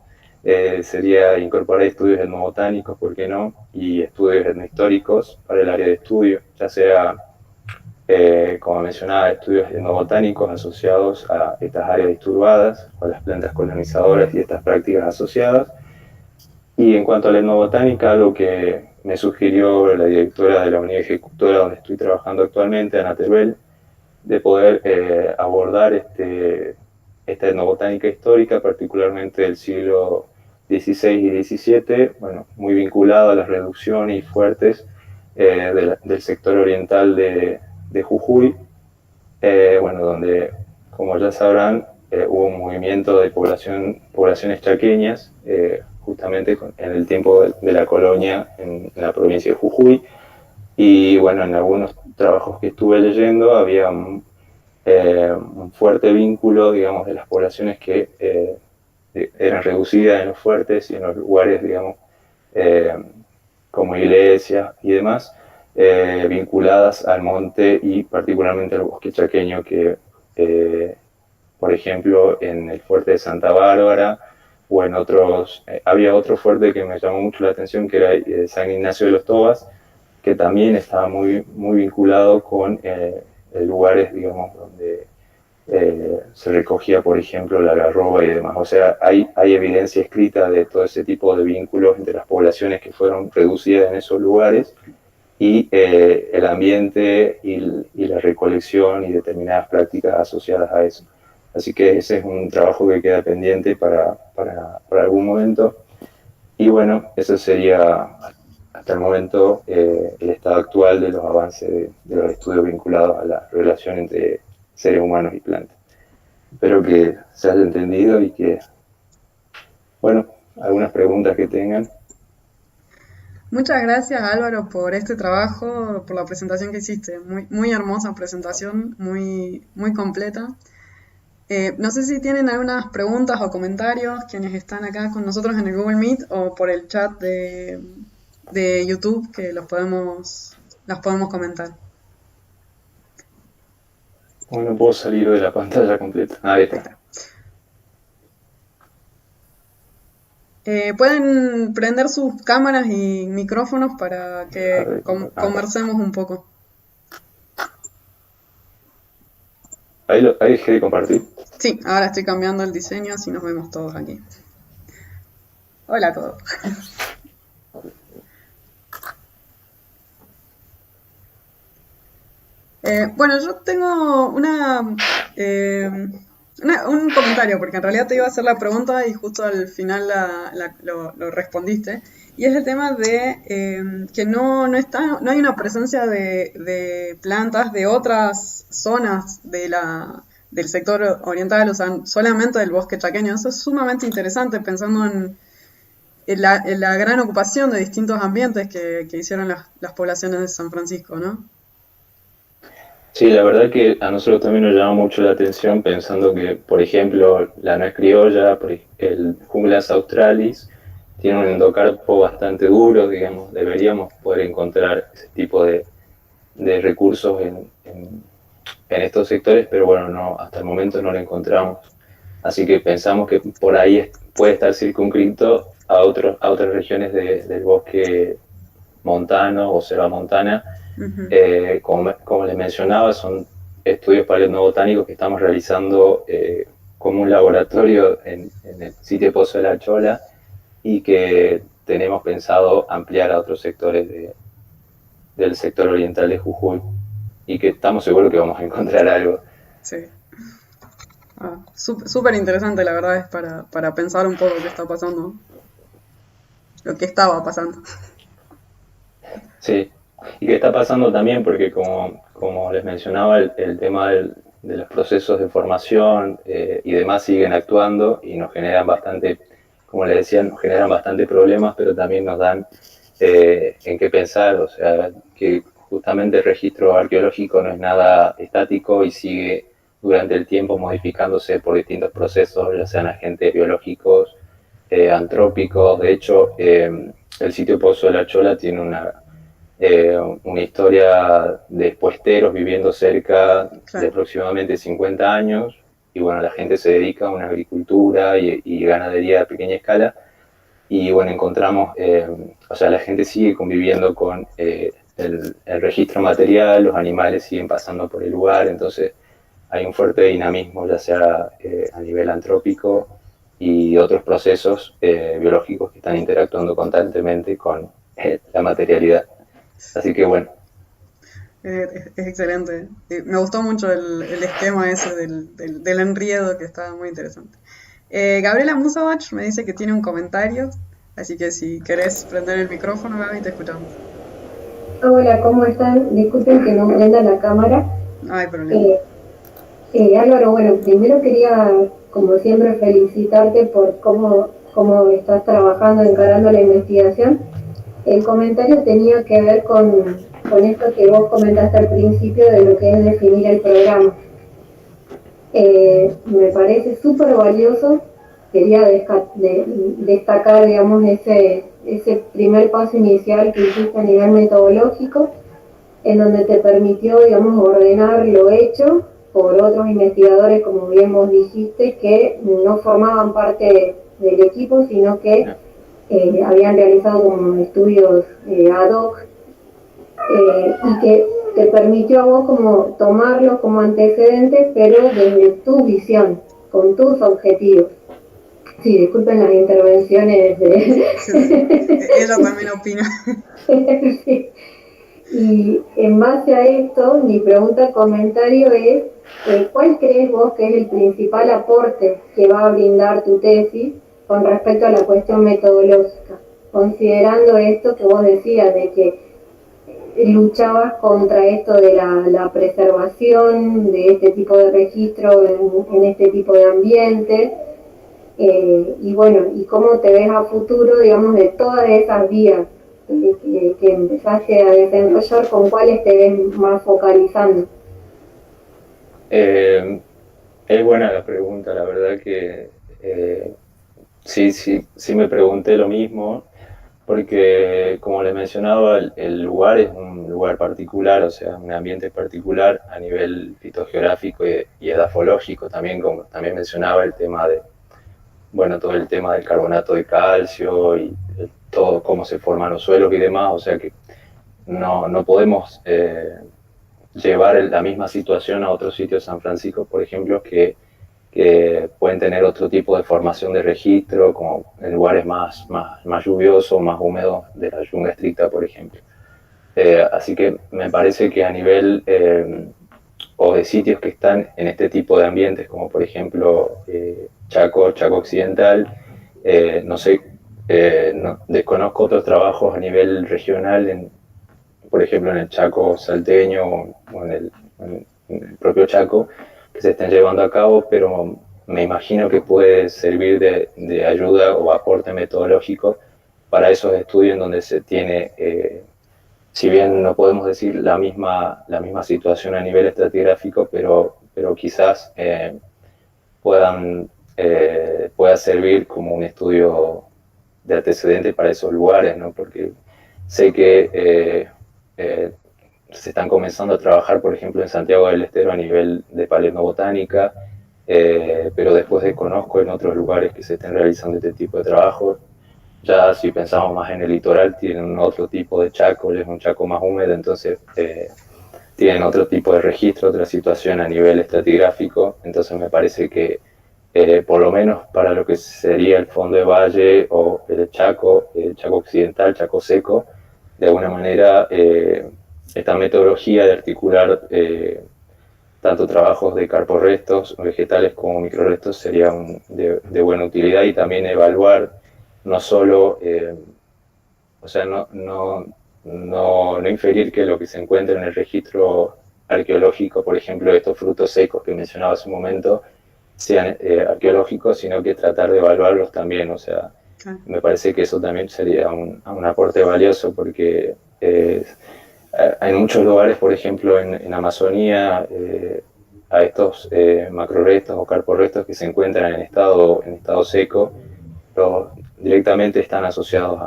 sería incorporar estudios etnobotánicos, ¿por qué no? Y estudios etnohistóricos para el área de estudio, ya sea, como mencionaba, estudios etnobotánicos asociados a estas áreas disturbadas, o a las plantas colonizadoras y estas prácticas asociadas. Y en cuanto a la etnobotánica, algo que me sugirió la directora de la unidad ejecutora donde estoy trabajando actualmente, Ana Teruel, de poder abordar esta etnobotánica histórica, particularmente del siglo 16 y 17, bueno, muy vinculado a las reducciones fuertes del sector oriental de Jujuy, bueno, donde, como ya sabrán, hubo un movimiento de poblaciones chaqueñas, justamente en el tiempo de la colonia en la provincia de Jujuy, y bueno, en algunos trabajos que estuve leyendo había un fuerte vínculo, digamos, de las poblaciones que eran reducidas en los fuertes y en los lugares, digamos, eh, como iglesias y demás, vinculadas al monte y particularmente al bosque chaqueño, que, por ejemplo, en el fuerte de Santa Bárbara o en otros, había otro fuerte que me llamó mucho la atención, que era San Ignacio de los Tobas, que también estaba muy vinculado con lugares, digamos, donde se recogía, por ejemplo, la algarroba y demás. O sea, hay evidencia escrita de todo ese tipo de vínculos entre las poblaciones que fueron reducidas en esos lugares y el ambiente y la recolección y determinadas prácticas asociadas a eso. Así que ese es un trabajo que queda pendiente para algún momento. Y bueno, eso sería hasta el momento el estado actual de los avances de los estudios vinculados a la relación entre seres humanos y plantas. Espero que se haya entendido y que, bueno, algunas preguntas que tengan. Muchas gracias Álvaro por este trabajo, por la presentación que hiciste. Muy hermosa presentación, muy completa. No sé si tienen algunas preguntas o comentarios quienes están acá con nosotros en el Google Meet o por el chat de YouTube que las podemos comentar. Bueno, puedo salir de la pantalla completa. Ahí está. Pueden prender sus cámaras y micrófonos para que conversemos un poco. Ahí dejé de compartir. Sí, ahora estoy cambiando el diseño, así nos vemos todos aquí. Hola a todos. Bueno, yo tengo un comentario, porque en realidad te iba a hacer la pregunta y justo al final lo respondiste. Y es el tema de que no hay una presencia de plantas de otras zonas del sector oriental, o sea, solamente del bosque chaqueño. Eso es sumamente interesante pensando en la gran ocupación de distintos ambientes que hicieron las poblaciones de San Francisco, ¿no? Sí, la verdad que a nosotros también nos llama mucho la atención pensando que, por ejemplo, la nuez criolla, el Junglas australis, tiene un endocarpo bastante duro, digamos, deberíamos poder encontrar ese tipo de recursos en estos sectores, pero bueno, no, hasta el momento no lo encontramos. Así que pensamos que por ahí puede estar circunscrito a otras regiones del bosque montano o selva montana. Como les mencionaba, son estudios paleobotánicos que estamos realizando como un laboratorio en el sitio Pozo de la Chola y que tenemos pensado ampliar a otros sectores del sector oriental de Jujuy y que estamos seguros que vamos a encontrar algo. Sí. Súper interesante, la verdad, es para pensar un poco qué está pasando, lo que estaba pasando. Sí, y qué está pasando también porque como les mencionaba, el tema de los procesos de formación y demás siguen actuando y nos generan bastante, como les decía, nos generan bastante problemas, pero también nos dan en qué pensar, o sea, que justamente el registro arqueológico no es nada estático y sigue durante el tiempo modificándose por distintos procesos, ya sean agentes biológicos, antrópicos. De hecho, el sitio Pozo de la Chola tiene una historia de puesteros viviendo cerca de aproximadamente 50 años y bueno, la gente se dedica a una agricultura y ganadería a pequeña escala y bueno, encontramos, o sea, la gente sigue conviviendo con el registro material, los animales siguen pasando por el lugar, entonces hay un fuerte dinamismo, ya sea a nivel antrópico y otros procesos biológicos que están interactuando constantemente con la materialidad. Así que bueno. Es excelente. Me gustó mucho el esquema ese del enriedo, que está muy interesante. Gabriela Musovach me dice que tiene un comentario, así que si querés prender el micrófono, Gaby, te escuchamos. Hola, ¿cómo están? Disculpen que no prenda la cámara. No hay problema. Álvaro, bueno, primero quería, como siempre, felicitarte por cómo estás trabajando, encarando la investigación. El comentario tenía que ver con esto que vos comentaste al principio de lo que es definir el programa. Me parece súper valioso. Quería destacar, digamos, ese primer paso inicial que hiciste a nivel metodológico, en donde te permitió, digamos, ordenar lo hecho por otros investigadores, como bien vos dijiste, que no formaban parte del equipo, sino que habían realizado como estudios ad hoc, y que te permitió a vos como tomarlos como antecedentes, pero desde tu visión, con tus objetivos. Sí, disculpen las intervenciones Ella también opina. Sí. Y en base a esto, mi pregunta comentario es, ¿cuál crees vos que es el principal aporte que va a brindar tu tesis con respecto a la cuestión metodológica? Considerando esto que vos decías, de que luchabas contra esto de la preservación de este tipo de registro en este tipo de ambiente, y bueno, y cómo te ves a futuro, digamos, de todas esas vías que empezaste a desarrollar, ¿con cuáles te ves más focalizando? Es buena la pregunta, la verdad que sí me pregunté lo mismo, porque como les mencionaba, el lugar es un lugar particular, o sea, un ambiente particular a nivel fitogeográfico y edafológico también, como también mencionaba el tema de, bueno, todo el tema del carbonato de calcio y todo cómo se forman los suelos y demás, o sea que no podemos llevar la misma situación a otros sitios, San Francisco, por ejemplo, que pueden tener otro tipo de formación de registro, como en lugares más lluviosos, más húmedos de la yunga estricta, por ejemplo. Así que me parece que a nivel o de sitios que están en este tipo de ambientes, como por ejemplo Chaco Occidental, no sé, desconozco otros trabajos a nivel regional, por ejemplo en el Chaco salteño o en el propio Chaco, que se estén llevando a cabo, pero me imagino que puede servir de ayuda o aporte metodológico para esos estudios en donde se tiene, si bien no podemos decir la misma situación a nivel estratigráfico, pero quizás pueda servir como un estudio de antecedente para esos lugares, ¿no? Porque sé que se están comenzando a trabajar, por ejemplo, en Santiago del Estero a nivel de paleobotánica, pero después desconozco en otros lugares que se estén realizando este tipo de trabajos. Ya si pensamos más en el litoral, tienen otro tipo de chaco, es un chaco más húmedo, entonces tienen otro tipo de registro, otra situación a nivel estratigráfico, entonces me parece que por lo menos para lo que sería el fondo de valle o el Chaco occidental, Chaco seco, de alguna manera esta metodología de articular tanto trabajos de carporrestos vegetales como microrestos sería de buena utilidad, y también evaluar no solo, o sea, no inferir que lo que se encuentra en el registro arqueológico, por ejemplo, estos frutos secos que mencionaba hace un momento, sean arqueológicos, sino que tratar de evaluarlos también, o sea, me parece que eso también sería un aporte valioso, porque en muchos lugares, por ejemplo en Amazonía, a estos macrorestos o carporrestos que se encuentran en estado seco, directamente están asociados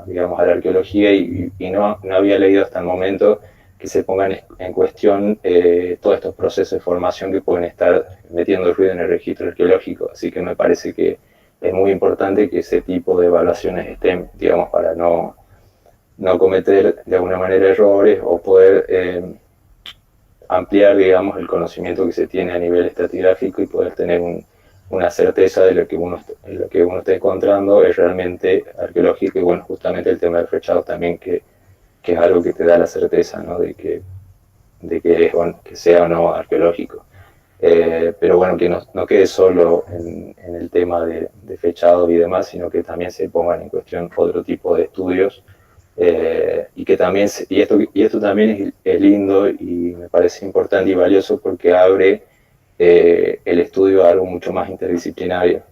digamos, a la arqueología, y no había leído hasta el momento que se pongan en cuestión todos estos procesos de formación que pueden estar metiendo ruido en el registro arqueológico. Así que me parece que es muy importante que ese tipo de evaluaciones estén, digamos, para no cometer de alguna manera errores o poder ampliar, digamos, el conocimiento que se tiene a nivel estratigráfico y poder tener una certeza de lo que uno está encontrando es realmente arqueológico. Y bueno, justamente el tema del flechado también, que es algo que te da la certeza, ¿no? de que sea o no arqueológico. pero bueno, que no quede solo en el tema de fechado y demás, sino que también se pongan en cuestión otro tipo de estudios, y que también, y esto también es lindo y me parece importante y valioso porque abre el estudio a algo mucho más interdisciplinario.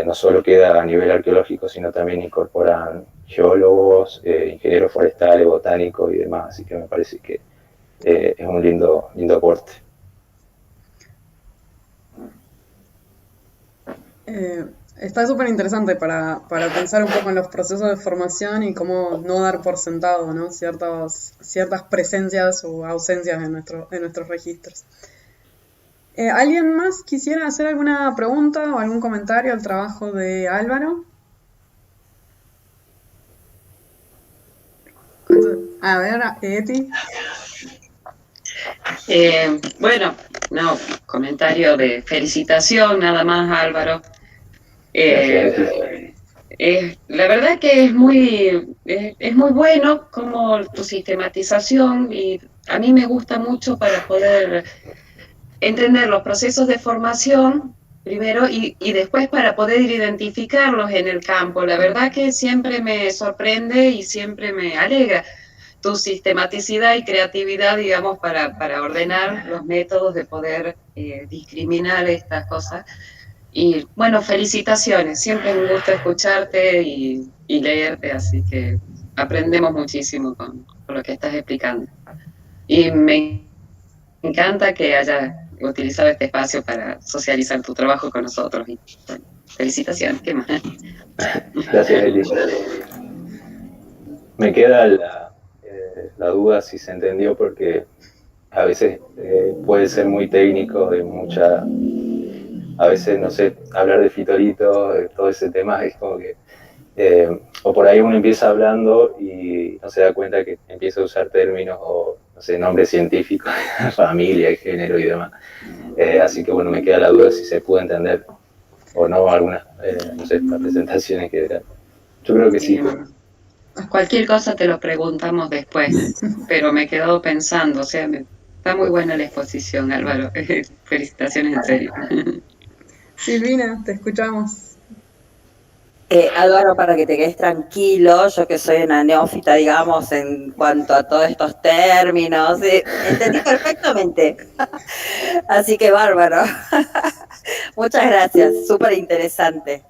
No solo queda a nivel arqueológico, sino también incorporan geólogos, ingenieros forestales, botánicos y demás, así que me parece que es un lindo aporte. Está súper interesante para pensar un poco en los procesos de formación y cómo no dar por sentado, ¿no? Ciertas presencias o ausencias en nuestros registros. ¿Alguien más quisiera hacer alguna pregunta o algún comentario al trabajo de Álvaro? A ver, Eti. Bueno, no, comentario de felicitación, nada más, Álvaro. La verdad que es muy bueno como tu sistematización, y a mí me gusta mucho para poder entender los procesos de formación primero y después para poder identificarlos en el campo. La verdad que siempre me sorprende y siempre me alegra tu sistematicidad y creatividad, digamos, para ordenar los métodos de poder discriminar estas cosas. Y bueno, felicitaciones, siempre es un gusto escucharte y leerte, así que aprendemos muchísimo con lo que estás explicando. Y me encanta que hayas utilizado este espacio para socializar tu trabajo con nosotros. Y, bueno, felicitaciones, ¿qué más? Gracias, Eli. Me queda la duda si se entendió, porque a veces puede ser muy técnico, a veces, no sé, hablar de fitolito, todo ese tema es como que, o por ahí uno empieza hablando y no se da cuenta que empieza a usar términos o, no sé, nombres científicos, familia, género y demás. Así que bueno, me queda la duda si se pudo entender o no algunas, no sé, las presentaciones que eran. Yo creo que sí. Cualquier cosa te lo preguntamos después, pero me quedo pensando, o sea, está muy buena la exposición, Álvaro. Felicitaciones, en serio. Silvina, te escuchamos. Álvaro, para que te quedes tranquilo, yo que soy una neófita, digamos, en cuanto a todos estos términos, entendí perfectamente. Así que bárbaro. Muchas gracias, súper interesante.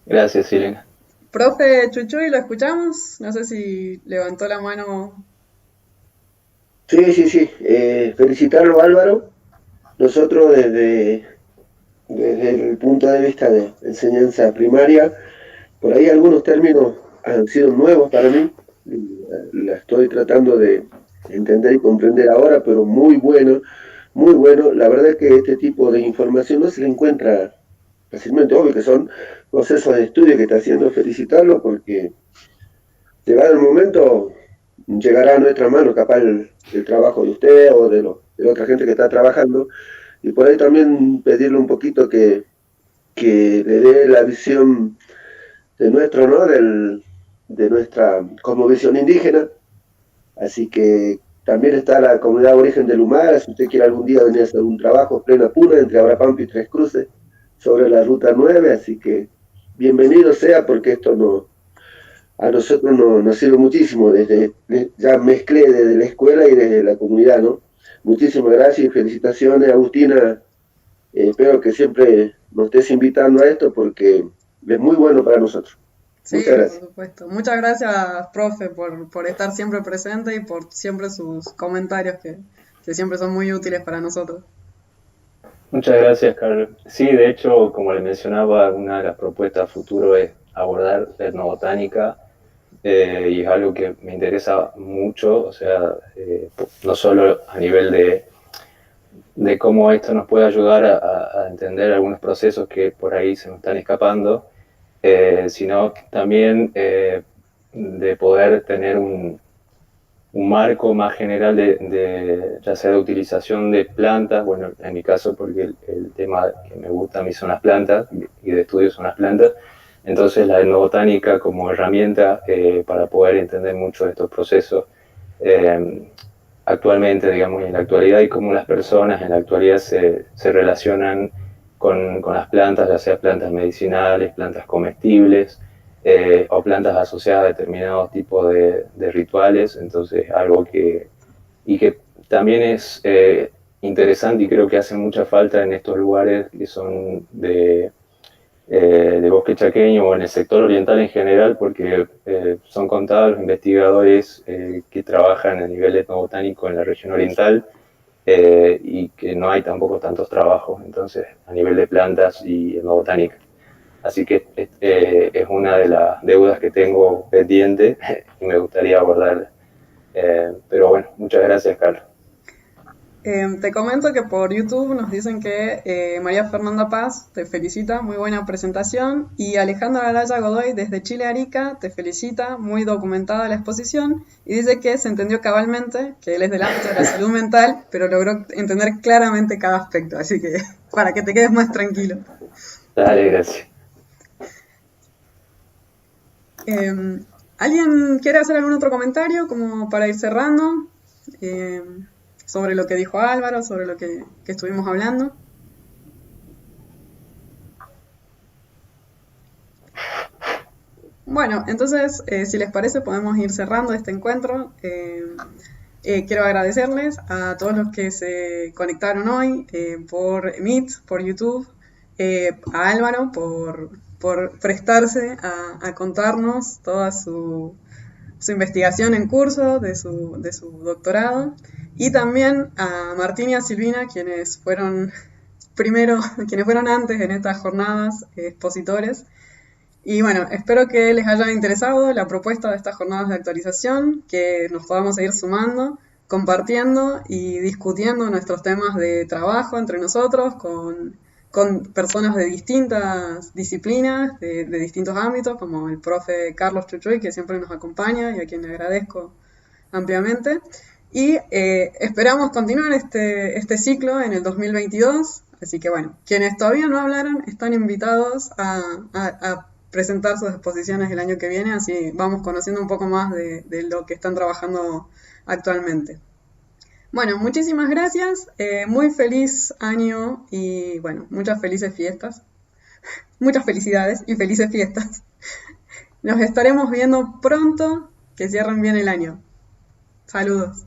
Gracias, Silvina. Profe Chuchuy, ¿lo escuchamos? No sé si levantó la mano. Sí. Felicitarlo, Álvaro. Nosotros desde el punto de vista de enseñanza primaria, por ahí algunos términos han sido nuevos para mí. La estoy tratando de entender y comprender ahora, pero muy bueno, muy bueno. La verdad es que este tipo de información no se le encuentra fácilmente. Obvio que son procesos de estudio que está haciendo, felicitarlo, porque llegado el momento llegará a nuestra mano capaz el trabajo de usted o de la otra gente que está trabajando, y por ahí también pedirle un poquito que le dé la visión de nuestro, ¿no? De nuestra como visión indígena. Así que también está la comunidad aborigen del Humara, si usted quiere algún día venir a hacer un trabajo plena puna entre Abrapampa y Tres Cruces sobre la ruta 9, así que bienvenido sea, porque esto a nosotros nos sirve muchísimo, ya mezclé desde la escuela y desde la comunidad, ¿no? Muchísimas gracias y felicitaciones, Agustina. Espero que siempre nos estés invitando a esto porque es muy bueno para nosotros. Sí, muchas gracias. por supuesto. Muchas gracias, profe, por estar siempre presente y por siempre sus comentarios que siempre son muy útiles para nosotros. Muchas gracias, Carlos. Sí, de hecho, como le mencionaba, una de las propuestas a futuro es abordar la etnobotánica, y es algo que me interesa mucho, o sea, no solo a nivel de cómo esto nos puede ayudar a entender algunos procesos que por ahí se nos están escapando, sino también de poder tener un marco más general ya sea de utilización de plantas, bueno, en mi caso porque el tema que me gusta a mí son las plantas y de estudio son las plantas, entonces la etnobotánica como herramienta para poder entender mucho de estos procesos, actualmente, digamos, en la actualidad, y cómo las personas en la actualidad se relacionan con las plantas, ya sea plantas medicinales, plantas comestibles, o plantas asociadas a determinados tipos de rituales. Entonces, algo que también es interesante, y creo que hace mucha falta en estos lugares que son de bosque chaqueño o en el sector oriental en general, porque son contados los investigadores que trabajan a nivel etnobotánico en la región oriental, y que no hay tampoco tantos trabajos entonces a nivel de plantas y etnobotánica. Así que es una de las deudas que tengo pendiente y me gustaría abordarla. Pero bueno, muchas gracias, Carlos. Te comento que por YouTube nos dicen que María Fernanda Paz te felicita, muy buena presentación, y Alejandra Araya Godoy desde Chile Arica te felicita, muy documentada la exposición, y dice que se entendió cabalmente, que él es del ámbito de la salud mental, pero logró entender claramente cada aspecto, así que para que te quedes más tranquilo. Dale, gracias. ¿Alguien quiere hacer algún otro comentario como para ir cerrando? Sobre lo que dijo Álvaro, sobre lo que estuvimos hablando. Bueno, entonces, si les parece, podemos ir cerrando este encuentro. Quiero agradecerles a todos los que se conectaron hoy por Meet, por YouTube, a Álvaro por prestarse a contarnos toda su investigación en curso de su doctorado, y también a Martín y a Silvina, quienes fueron antes en estas jornadas expositores. Y bueno, espero que les haya interesado la propuesta de estas jornadas de actualización, que nos podamos seguir sumando, compartiendo y discutiendo nuestros temas de trabajo entre nosotros, con personas de distintas disciplinas, de distintos ámbitos, como el profe Carlos Chuchuy, que siempre nos acompaña y a quien le agradezco ampliamente. Y esperamos continuar este ciclo en el 2022, así que bueno, quienes todavía no hablaron están invitados a presentar sus exposiciones el año que viene, así vamos conociendo un poco más de lo que están trabajando actualmente. Bueno, muchísimas gracias, muy feliz año y bueno, muchas felices fiestas, muchas felicidades y felices fiestas. Nos estaremos viendo pronto, que cierren bien el año. Saludos.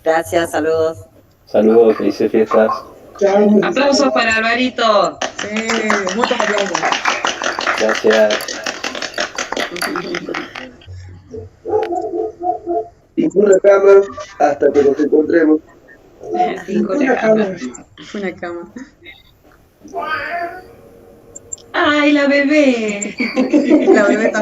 Gracias, saludos. Saludos, felices fiestas. Aplausos para Alvarito. Sí, muchos aplausos. Gracias. Ninguna cama hasta que nos encontremos. Ninguna cama. Una cama. ¡Ay, la bebé! La bebé también.